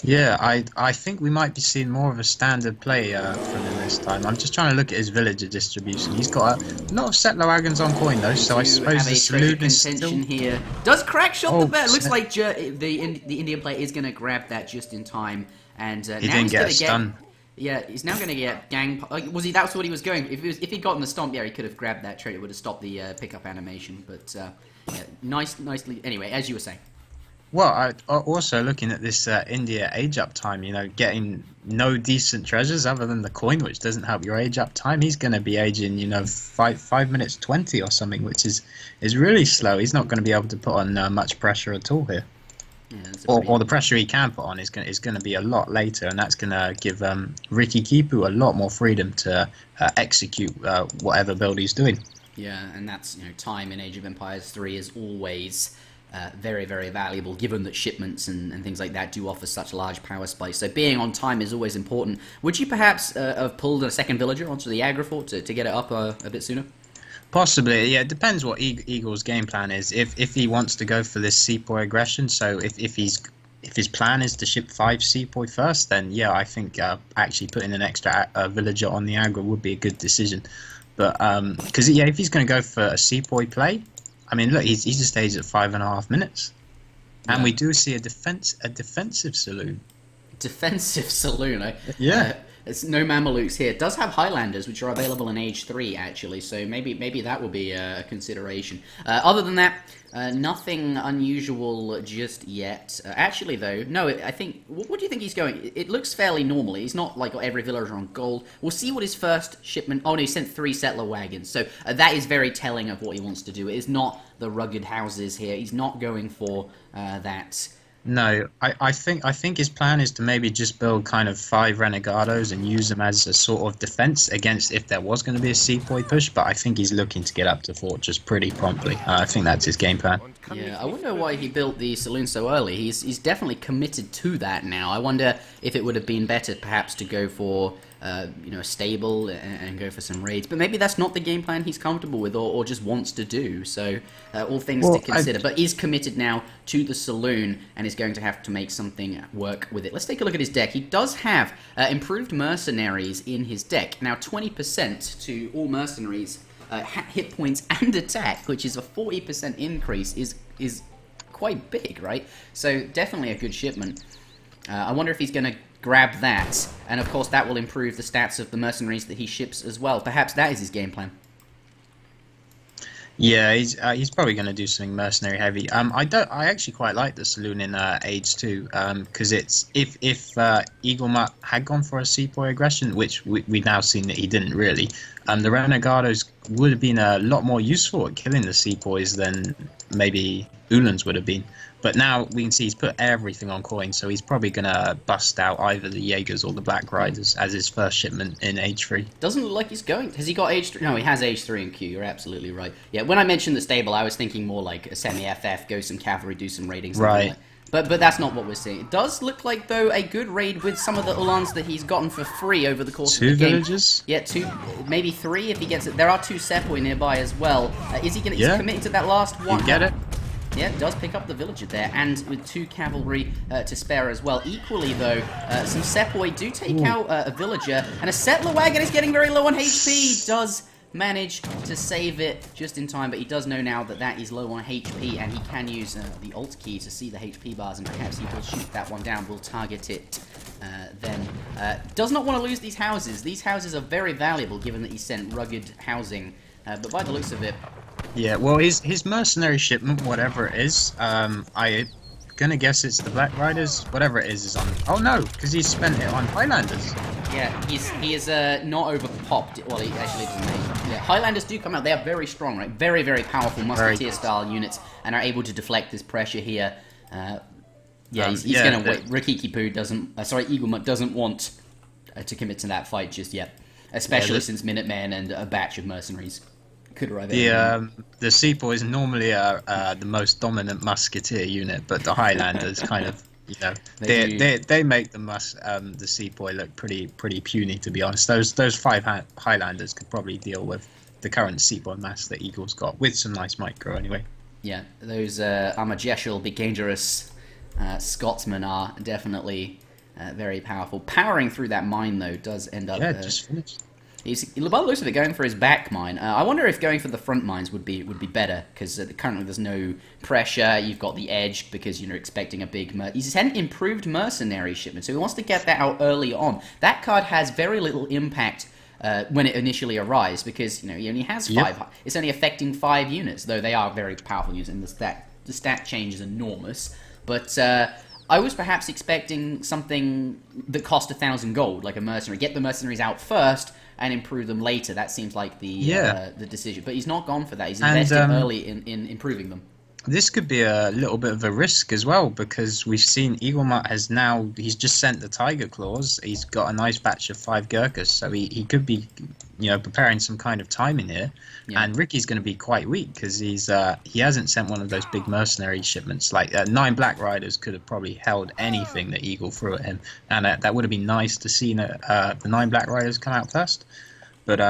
Yeah, I think we might be seeing more of a standard play from him this time. I'm just trying to look at his villager distribution. He's got a lot of settler wagons on coin though, so I suppose the saloon is still here. Does Crack shot the bet? Looks like the Indian player is going to grab that just in time, and he didn't get a stun. Yeah, he's now going to get gang. That's what he was going. If he'd gotten the stomp, he could have grabbed that trade. It would have stopped the pickup animation. But nicely. Anyway, as you were saying. Well, I also looking at this India age up time, getting no decent treasures other than the coin, which doesn't help your age up time. He's going to be aging, 5 minutes 20 or something, which is really slow. He's not going to be able to put on much pressure at all here. Yeah, or the pressure he can put on is going to be a lot later, and that's going to give Rikikipu a lot more freedom to execute whatever build he's doing. Yeah, and that's time in Age of Empires 3 is always very, very valuable, given that shipments and things like that do offer such large power spikes. So being on time is always important. Would you perhaps have pulled a second villager onto the Agra fort to get it up a bit sooner? Possibly, yeah. It depends what Eagle's game plan is. If he wants to go for this sepoy aggression, so if his plan is to ship 5 sepoy first, then yeah, I think actually putting an extra villager on the Agra would be a good decision. But because yeah, if he's going to go for a sepoy play, I mean, look, he just stays at 5.5 minutes, and we do see a defensive saloon. Defensive saloon, eh? Yeah. It's no Mamelukes here. It does have Highlanders, which are available in Age 3, actually, so maybe that will be a consideration. Other than that, nothing unusual just yet. Actually, though, no, I think... What do you think he's going? It looks fairly normal. He's not like every villager on gold. We'll see what his first shipment... Oh, no, he sent 3 settler wagons, so that is very telling of what he wants to do. It is not the rugged houses here. He's not going for that... No, I think his plan is to maybe just build kind of 5 Renegados and use them as a sort of defense against if there was going to be a sepoy push, but I think he's looking to get up to fortress pretty promptly. I think that's his game plan. Yeah, I wonder why he built the saloon so early. He's definitely committed to that now. I wonder if it would have been better perhaps to go for a stable and go for some raids, but maybe that's not the game plan he's comfortable with or just wants to do. So all things to consider, but is committed now to the saloon and is going to have to make something work with it. Let's take a look at his deck. He does have improved mercenaries in his deck. Now 20% to all mercenaries, hit points and attack, which is a 40% increase, is quite big, right? So definitely a good shipment. I wonder if he's going to grab that, and of course that will improve the stats of the mercenaries that he ships as well. Perhaps that is his game plan. Yeah, he's probably going to do something mercenary heavy. I actually quite like the saloon in Age 2, because it's if EAGLEMUT had gone for a sepoy aggression, which we've now seen that he didn't really, the Renegados would have been a lot more useful at killing the sepoys than maybe Uhlans would have been. But now we can see he's put everything on coin, so he's probably going to bust out either the Jaegers or the Black Riders as his first shipment in Age 3. Doesn't look like he's going. Has he got Age 3? No, he has Age 3 in Q, you're absolutely right. Yeah, when I mentioned the stable, I was thinking more like a semi-FF, go some cavalry, do some raiding. Right. But that's not what we're seeing. It does look like, though, a good raid with some of the Uhlans that he's gotten for free over the course of the game. 2 villages? Yeah, 2, maybe 3 if he gets it. There are 2 sepoy nearby as well. Is he going to... He's committing to that last one. You get it. Yeah, does pick up the villager there, and with 2 cavalry to spare as well. Equally, though, some sepoy do take out a villager, and a settler wagon is getting very low on HP. Does manage to save it just in time, but he does know now that that is low on HP, and he can use the Alt key to see the HP bars, and perhaps he will shoot that one down. Will target it then. Does not want to lose these houses. These houses are very valuable, given that he sent rugged housing, but by the looks of it... Yeah, well, his mercenary shipment, whatever it is, I'm gonna guess it's the Black Riders. Whatever it is on... Oh no, because he spent it on Highlanders. Yeah, he is not over-popped. Well, he actually doesn't. Yeah, Highlanders do come out. They are very strong, right? Very, very powerful musketeer-style units, and are able to deflect this pressure here. Yeah, he's gonna wait. Rikikipu doesn't... sorry, EAGLEMUT doesn't want to commit to that fight just yet. Especially since Minutemen and a batch of mercenaries could arrive. The sepoys normally are the most dominant musketeer unit, but the Highlanders kind of, they make the sepoy look pretty puny, to be honest. Those 5 Highlanders could probably deal with the current sepoy mass that Eagle's got with some nice micro anyway. Yeah, those Armageshel, big dangerous Scotsmen are definitely very powerful. Powering through that mine though does end up just finished. He's, by the looks of it, going for his back mine. I wonder if going for the front mines would be better, because currently there's no pressure. You've got the edge because you're expecting a big... He's sent improved mercenary shipment, so he wants to get that out early on. That card has very little impact when it initially arrives, because he only has 5. It's only affecting 5 units, though they are very powerful units, and the stat change is enormous. But I was perhaps expecting something that cost 1,000 gold, like a mercenary. Get the mercenaries out first and improve them later. That seems like the decision. But he's not gone for that. He's invested early in improving them. This could be a little bit of a risk as well, because we've seen EagleMut he's just sent the Tiger Claws. He's got a nice batch of 5 Gurkhas, so he could be, preparing some kind of timing here. Yeah. And Ricky's going to be quite weak because he hasn't sent one of those big mercenary shipments. Like 9 Black Riders could have probably held anything that Eagle threw at him, and that would have been nice to see the 9 Black Riders come out first. But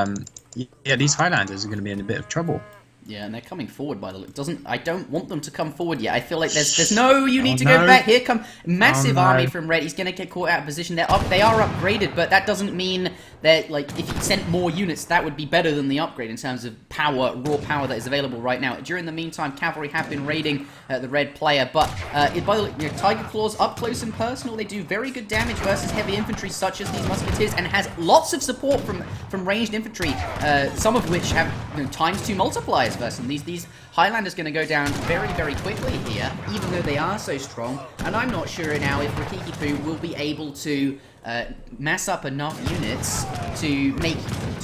yeah, these Highlanders are going to be in a bit of trouble. Yeah, and they're coming forward by the look. I don't want them to come forward yet. I feel like there's no. You need to go back. Here come massive army from Red. He's gonna get caught out of position. They are upgraded, but that doesn't mean that if he sent more units, that would be better than the upgrade in terms of power, raw power that is available right now. During the meantime, cavalry have been raiding the Red player, but by the way, Tiger Claws up close and personal. They do very good damage versus heavy infantry such as these musketeers, and has lots of support from ranged infantry, some of which have ×2 multipliers. And these Highlanders going to go down very, very quickly here, even though they are so strong. And I'm not sure now if Rikikipu will be able to mass up enough units to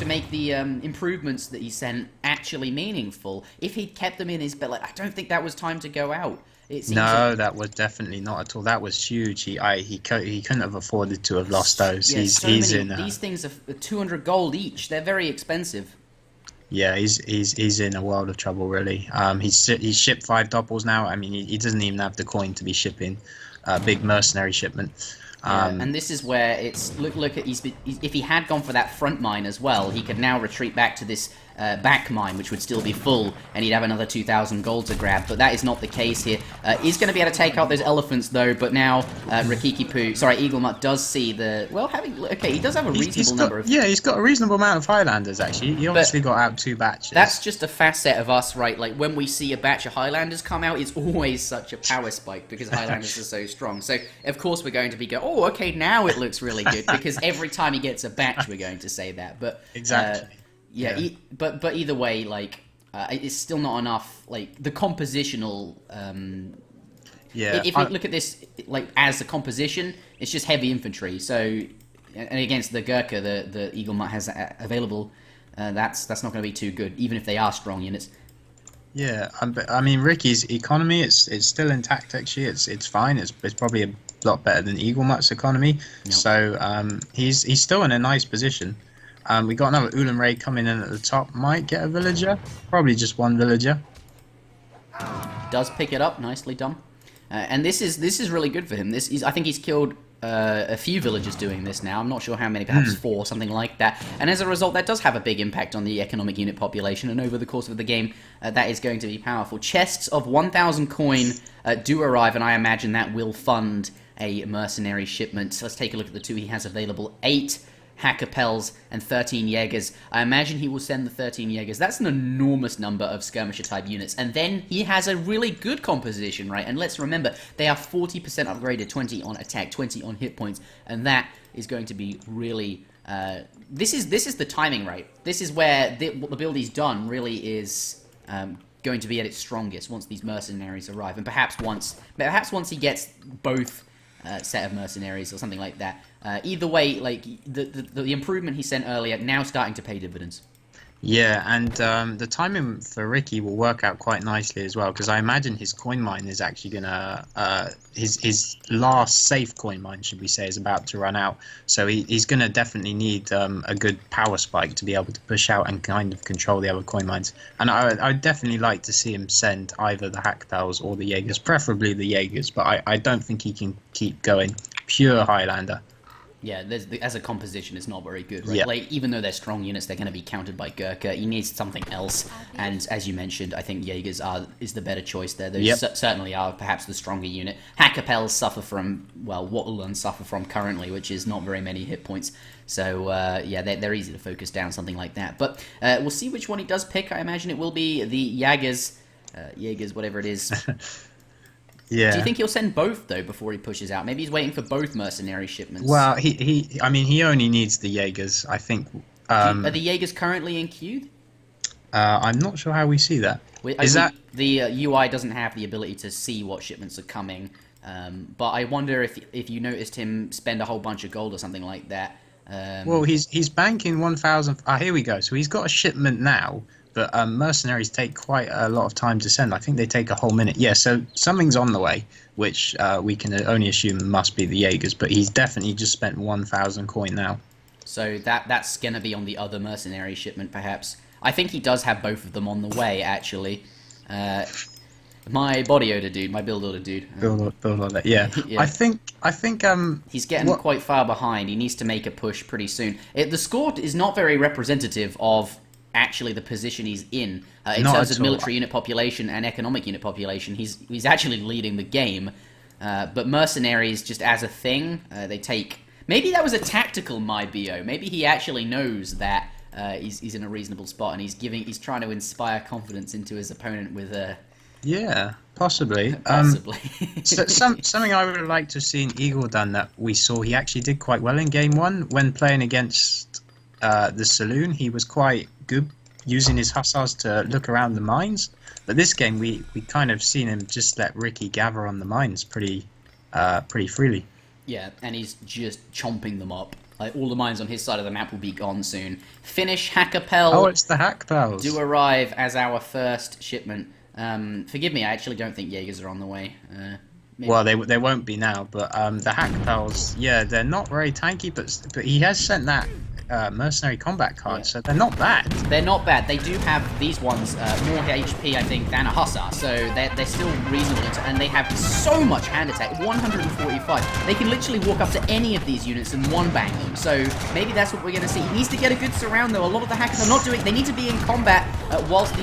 make the improvements that he sent actually meaningful. If he'd kept them in his belly, I don't think that was time to go out. No, that was definitely not at all. That was huge. He couldn't have afforded to have lost those. Yeah, these things are 200 gold each. They're very expensive. Yeah, he's in a world of trouble, really. He's shipped 5 doppels now. I mean, he doesn't even have the coin to be shipping a big mercenary shipment. And this is where it's look at if he had gone for that front mine as well, he could now retreat back to this back mine, which would still be full, and he'd have another 2,000 gold to grab. But that is not the case here. He's going to be able to take out those elephants though. But now EagleMut does see the he does have a reasonable number of. Yeah, he's got a reasonable amount of Highlanders actually. He obviously got out 2 batches. That's just a facet of us, right? Like when we see a batch of Highlanders come out, it's always such a power spike because Highlanders are so strong. So of course we're going to be okay, now it looks really good because every time he gets a batch, we're going to say that. But exactly. But either way, it's still not enough. Like the compositional. If we look at this as a composition, it's just heavy infantry. So, and against the Gurkha, the EagleMut has available, that's not going to be too good, even if they are strong units. Yeah, I mean Ricky's economy, it's still intact actually. It's fine. It's probably a lot better than EagleMut's economy. Yep. So he's still in a nice position. We got another Ulan raid coming in at the top. Might get a villager. Probably just 1 villager. Does pick it up. Nicely done. And this is really good for him. I think he's killed a few villagers doing this now. I'm not sure how many, perhaps 4, something like that. And as a result, that does have a big impact on the economic unit population. And over the course of the game, that is going to be powerful. Chests of 1,000 coin do arrive, and I imagine that will fund a mercenary shipment. So let's take a look at the 2 he has available. 8 Hackapels and 13 Jaegers. I imagine he will send the 13 Jaegers. That's an enormous number of skirmisher-type units. And then he has a really good composition, right? And let's remember, they are 40% upgraded, 20 on attack, 20 on hit points. And that is going to be really... This is the timing, right? This is where what the build he's done really is going to be at its strongest once these mercenaries arrive. And perhaps once he gets both set of mercenaries or something like that. Either way, the improvement he sent earlier now starting to pay dividends. Yeah, and the timing for Ricky will work out quite nicely as well, because I imagine his coin mine is actually gonna his last safe coin mine, should we say, is about to run out. So he's gonna definitely need a good power spike to be able to push out and kind of control the other coin mines. And I'd definitely like to see him send either the Hackpels or the Jaegers, preferably the Jaegers. But I don't think he can keep going pure Highlander. Yeah, as a composition, it's not very good, right? Yeah. Even though they're strong units, they're going to be countered by Gurkha. He needs something else, and as you mentioned, I think Jaegers is the better choice there. Those certainly are perhaps the stronger unit. Hackapels suffer from, what Ulan suffer from currently, which is not very many hit points. So, they're easy to focus down, something like that. But we'll see which one he does pick. I imagine it will be the Jaegers, whatever it is. Yeah. Do you think he'll send both though before he pushes out? Maybe he's waiting for both mercenary shipments. Well, he only needs the Jaegers, I think. Are the Jaegers currently in queue? I'm not sure how we see that. The UI doesn't have the ability to see what shipments are coming, but I wonder if you noticed him spend a whole bunch of gold or something like that. Well, he's banking 1,000. Here we go. So he's got a shipment now but mercenaries take quite a lot of time to send. I think they take a whole minute. Yeah, so something's on the way, which we can only assume must be the Jaegers, but he's definitely just spent 1,000 coin now. So that's going to be on the other mercenary shipment, perhaps. I think he does have both of them on the way, actually. My body odor dude, my build order dude. Build order, yeah. Yeah. I think he's getting quite far behind. He needs to make a push pretty soon. The score is not very representative of actually the position he's in terms of military unit population and economic unit population. He's actually leading the game, but mercenaries just as a thing, they take. Maybe that was a tactical my BO. Maybe he actually knows that he's in a reasonable spot and he's trying to inspire confidence into his opponent with a. Yeah, possibly. Possibly. Something I would like to see in Eagle done that we saw. He actually did quite well in game 1 when playing against the Saloon. He was quite good using his hussars to look around the mines. But this game, we kind of seen him just let Ricky gather on the mines pretty freely. Yeah, and he's just chomping them up. Like, all the mines on his side of the map will be gone soon. Finnish Hackapel. Oh, it's the Hackapels. Do arrive as our first shipment. Forgive me, I actually don't think Jaegers are on the way. Maybe. Well, they won't be now, but the Hackapels, yeah, they're not very tanky, but he has sent that mercenary combat card, so they're not bad. They're not bad. They do have these ones more HP, I think, than a hussar, so they're still reasonable, and they have so much hand attack, 145. They can literally walk up to any of these units and one-bang them, so maybe that's what we're going to see. He needs to get a good surround, though. A lot of the hackers are not doing. They need to be in combat whilst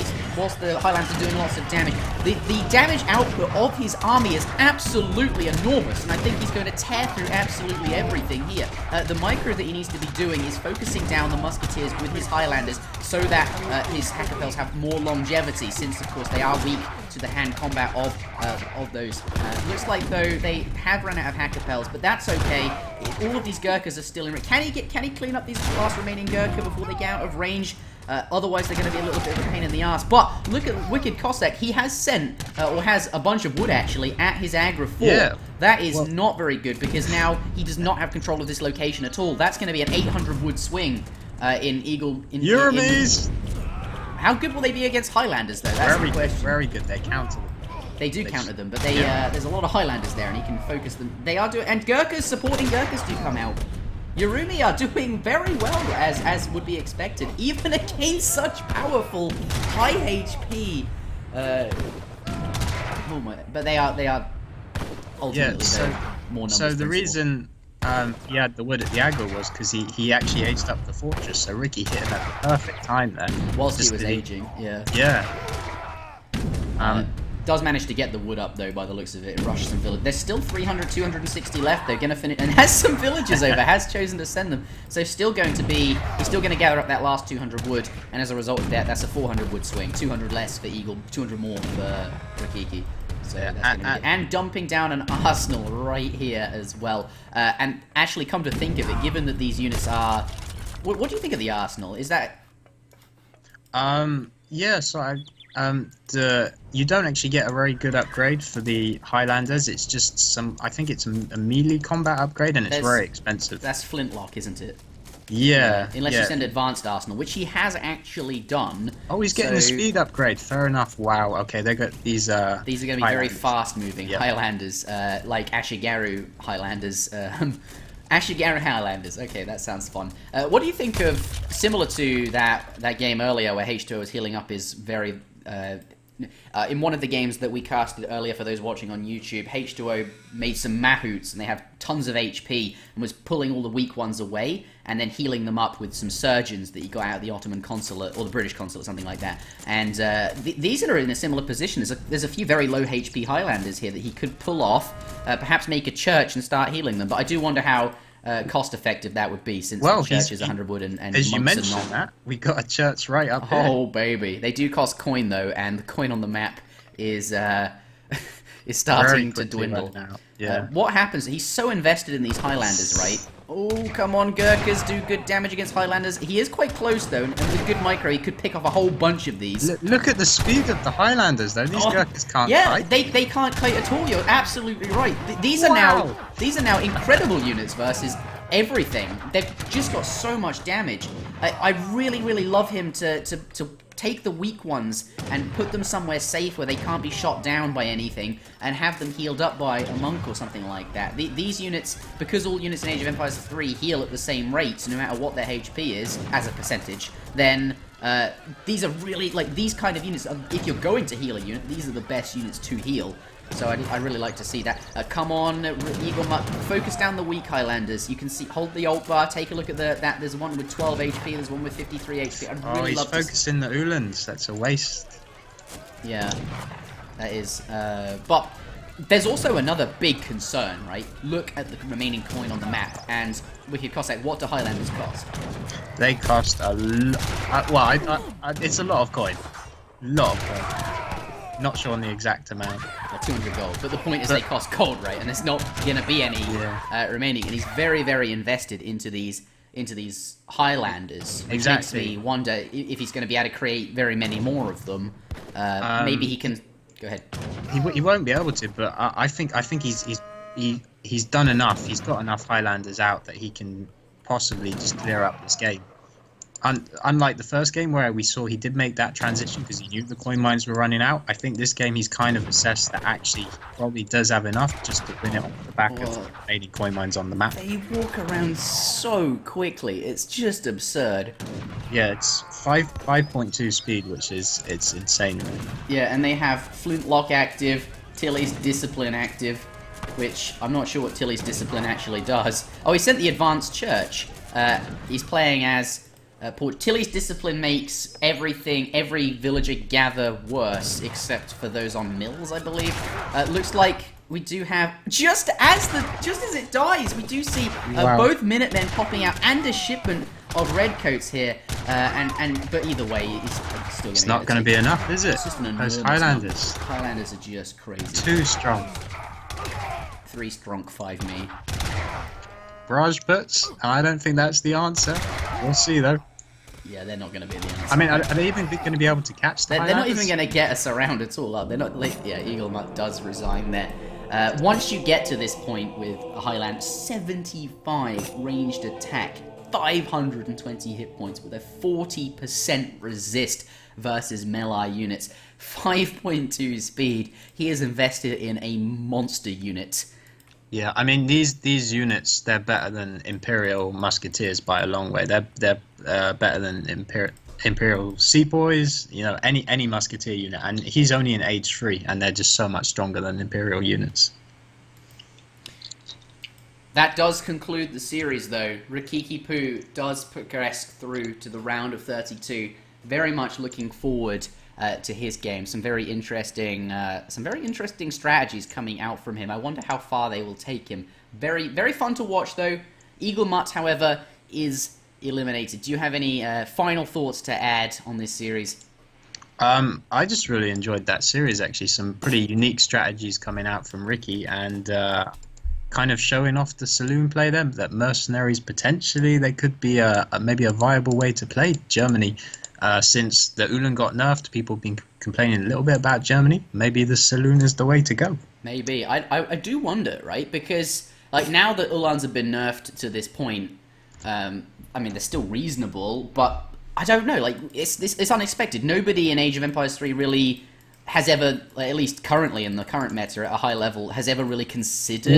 the Highlanders are doing lots of damage. The damage output of his army is absolutely enormous, and I think he's going to tear through absolutely everything here. The micro that he needs to be doing is focusing down the musketeers with his Highlanders so that his Hackapels have more longevity, since of course they are weak to the hand combat of those. Looks like though they have run out of Hackapels, but that's okay. All of these Gurkhas are still in. Can he clean up these last remaining Gurkha before they get out of range? Otherwise, they're going to be a little bit of a pain in the ass. But look at WickedCossack. He has sent, or has a bunch of wood actually, at his Agra 4. Yeah. That is not very good, because now he does not have control of this location at all. That's going to be an 800 wood swing in Eagle. Euromies! How good will they be against Highlanders, though? That's the question. Very good. They counter them. They do counter them, but there's a lot of Highlanders there, and he can focus them. They are doing, and Gurkhas, supporting Gurkhas do come out. Yorumi are doing very well, as would be expected, even against such powerful, high HP. Oh my! But they are ultimately more numbers. So the reason he had the wood at the Agra was because he actually aged up the fortress. So Ricky hit him at the perfect time there. Whilst he was aging, yeah. Yeah. Does manage to get the wood up, though, by the looks of it. Rush some village. There's still 300, 260 left. They're going to finish, and has some villagers over. Has chosen to send them. So he's still going to gather up that last 200 wood, and as a result of that, that's a 400 wood swing. 200 less for Eagle, 200 more for Rikiki. So and dumping down an arsenal right here as well. And actually, come to think of it, given that these units are, what do you think of the arsenal? Is that? Yeah. So you don't actually get a very good upgrade for the Highlanders. It's just I think it's a melee combat upgrade, and it's very expensive. That's flintlock, isn't it? Yeah. Unless you send advanced arsenal, which he has actually done. Oh, he's getting a speed upgrade. Fair enough. Wow. Okay, they got these. These are going to be very fast-moving Highlanders, like Ashigaru Highlanders. Ashigaru Highlanders. Okay, that sounds fun. What do you think of, similar to that game earlier where H2O was healing up his very... in one of the games that we casted earlier for those watching on YouTube, H2O made some mahouts, and they have tons of HP, and was pulling all the weak ones away, and then healing them up with some surgeons that he got out of the Ottoman consulate, or the British consulate, something like that. And these are in a similar position. There's a few very low HP Highlanders here that he could pull off, perhaps make a church and start healing them, but I do wonder how cost-effective that would be, since the church is 100 wood and as you mentioned that, we got a church right up here. Oh, baby. They do cost coin, though, and the coin on the map is starting to dwindle. Right now. Yeah. What happens? He's so invested in these Highlanders, right? Oh, come on, Gurkhas do good damage against Highlanders. He is quite close, though, and with good micro, he could pick off a whole bunch of these. Look at the speed of the Highlanders, though. These Gurkhas can't kite. Yeah, they can't kite at all. You're absolutely right. These are now incredible units versus everything. They've just got so much damage. I really, really love him to take the weak ones and put them somewhere safe where they can't be shot down by anything, and have them healed up by a monk or something like that. These units, because all units in Age of Empires 3 heal at the same rate, no matter what their HP is, as a percentage, then these are really, like, these kind of units, if you're going to heal a unit, these are the best units to heal. So I really like to see that. Come on, EAGLEMUT, focus down the weak Highlanders. You can see, hold the alt bar, take a look at that. There's one with 12 HP, there's one with 53 HP. I'd really love he's focusing the Uhlans. That's a waste. Yeah, that is. But there's also another big concern, right? Look at the remaining coin on the map, and WickedCossack, what do Highlanders cost? They cost a lot. Well, it's a lot of coin. Lot of coin. Not sure on the exact amount. 200 gold. But the point is they cost gold, right? And there's not going to be any remaining. And he's very, very invested into these Highlanders. Which makes me wonder if he's going to be able to create very many more of them. Maybe he can... Go ahead. He won't be able to, but I think he's done enough. He's got enough Highlanders out that he can possibly just clear up this game. Unlike the first game where we saw he did make that transition because he knew the coin mines were running out, I think this game he's kind of assessed that actually probably does have enough just to win it off the back of the remaining coin mines on the map. They walk around so quickly, it's just absurd. Yeah, it's 5.2 speed, which is insane. Really. Yeah, and they have Flintlock active, Tilly's Discipline active, which I'm not sure what Tilly's Discipline actually does. Oh, he sent the Advanced Church. He's playing as... Tilly's Discipline makes every villager gather worse, except for those on mills, I believe. Looks like we do have, just as it dies, we do see both Minutemen popping out and a shipment of redcoats here. But either way, he's still going to. It's not going to be enough, is it? It's just an Those Highlanders. Highlanders are just crazy. Too strong. 3 strong, 5 me. Barrage puts, and I don't think that's the answer. We'll see though. Yeah, they're not going to be the answer. I mean, are they even going to be able to catch the They're not even going to get us around at all. They're not. Yeah, EAGLEMUT does resign there. Once you get to this point with a Highland, 75 ranged attack, 520 hit points with a 40% resist versus melee units, 5.2 speed. He is invested in a monster unit. Yeah, I mean these units, they're better than Imperial Musketeers by a long way. They're better than Imperial Sepoys. You know, any Musketeer unit, and he's only in Age 3, and they're just so much stronger than Imperial units. That does conclude the series, though. Rikikipu does progress through to the round of 32. Very much looking forward to his game. Some very interesting strategies coming out from him. I wonder how far they will take him. Very, very fun to watch, though. EAGLEMUT, however, is eliminated. Do you have any final thoughts to add on this series? I just really enjoyed that series, actually. Some pretty unique strategies coming out from Ricky, and kind of showing off the saloon play there, that mercenaries potentially they could be maybe a viable way to play Germany. Since the Uhlan got nerfed, people have been complaining a little bit about Germany. Maybe the saloon is the way to go. Maybe. I do wonder, right? Because like now that Uhlans have been nerfed to this point, I mean they're still reasonable, but I don't know. Like it's unexpected. Nobody in Age of Empires 3 really has ever, at least currently in the current meta at a high level, has ever really considered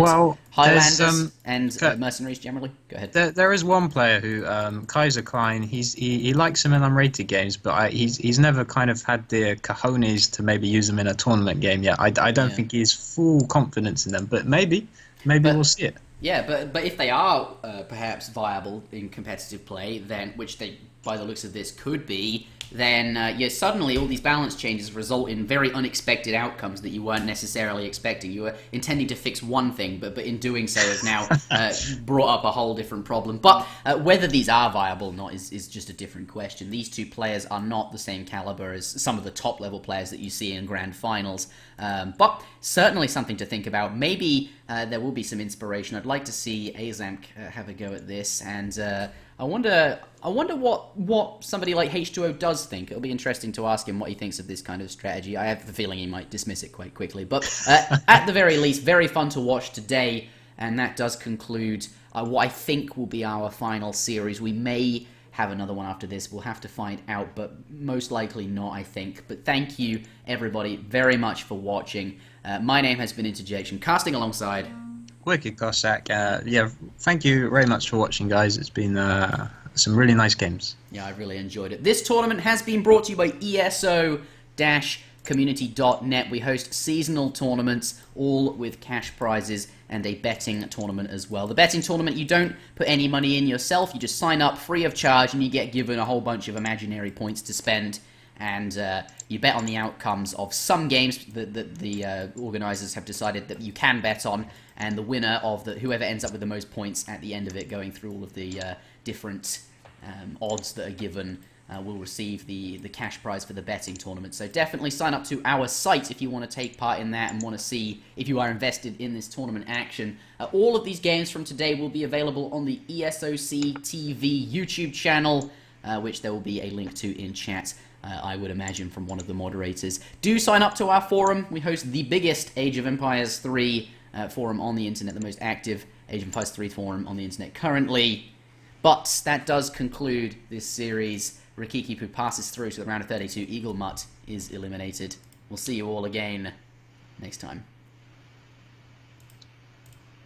Highlanders and mercenaries generally. Go ahead. There is one player who, Kaiser Klein, he likes them in unrated games, but he's never kind of had the cojones to maybe use them in a tournament game yet. I don't think he has full confidence in them, but maybe we'll see it. Yeah, but if they are perhaps viable in competitive play, then which they, by the looks of this, could be, then suddenly all these balance changes result in very unexpected outcomes that you weren't necessarily expecting. You were intending to fix one thing, but in doing so have now brought up a whole different problem. But whether these are viable or not is just a different question. These two players are not the same caliber as some of the top-level players that you see in grand finals. But certainly something to think about. Maybe there will be some inspiration. I'd like to see Azamk have a go at this, and I wonder what somebody like H2O does think. It'll be interesting to ask him what he thinks of this kind of strategy. I have the feeling he might dismiss it quite quickly. But at the very least, very fun to watch today. And that does conclude what I think will be our final series. We may have another one after this. We'll have to find out, but most likely not, I think. But thank you, everybody, very much for watching. My name has been Interjection, casting alongside WickedCossack. Yeah, thank you very much for watching, guys. It's been some really nice games. Yeah, I really enjoyed it. This tournament has been brought to you by ESO-community.net. We host seasonal tournaments, all with cash prizes and a betting tournament as well. The betting tournament, you don't put any money in yourself. You just sign up free of charge, and you get given a whole bunch of imaginary points to spend. And you bet on the outcomes of some games that the organisers have decided that you can bet on, and the winner of whoever ends up with the most points at the end of it, going through all of the different odds that are given, will receive the cash prize for the betting tournament. So definitely sign up to our site if you want to take part in that and want to see if you are invested in this tournament action. All of these games from today will be available on the ESOC TV YouTube channel, which there will be a link to in chat. I would imagine from one of the moderators. Do sign up to our forum. We host the biggest Age of Empires 3 forum on the internet, the most active Age of Empires 3 forum on the internet currently. But that does conclude this series. Rikikipu passes through to the round of 32. EAGLEMUT is eliminated. We'll see you all again next time.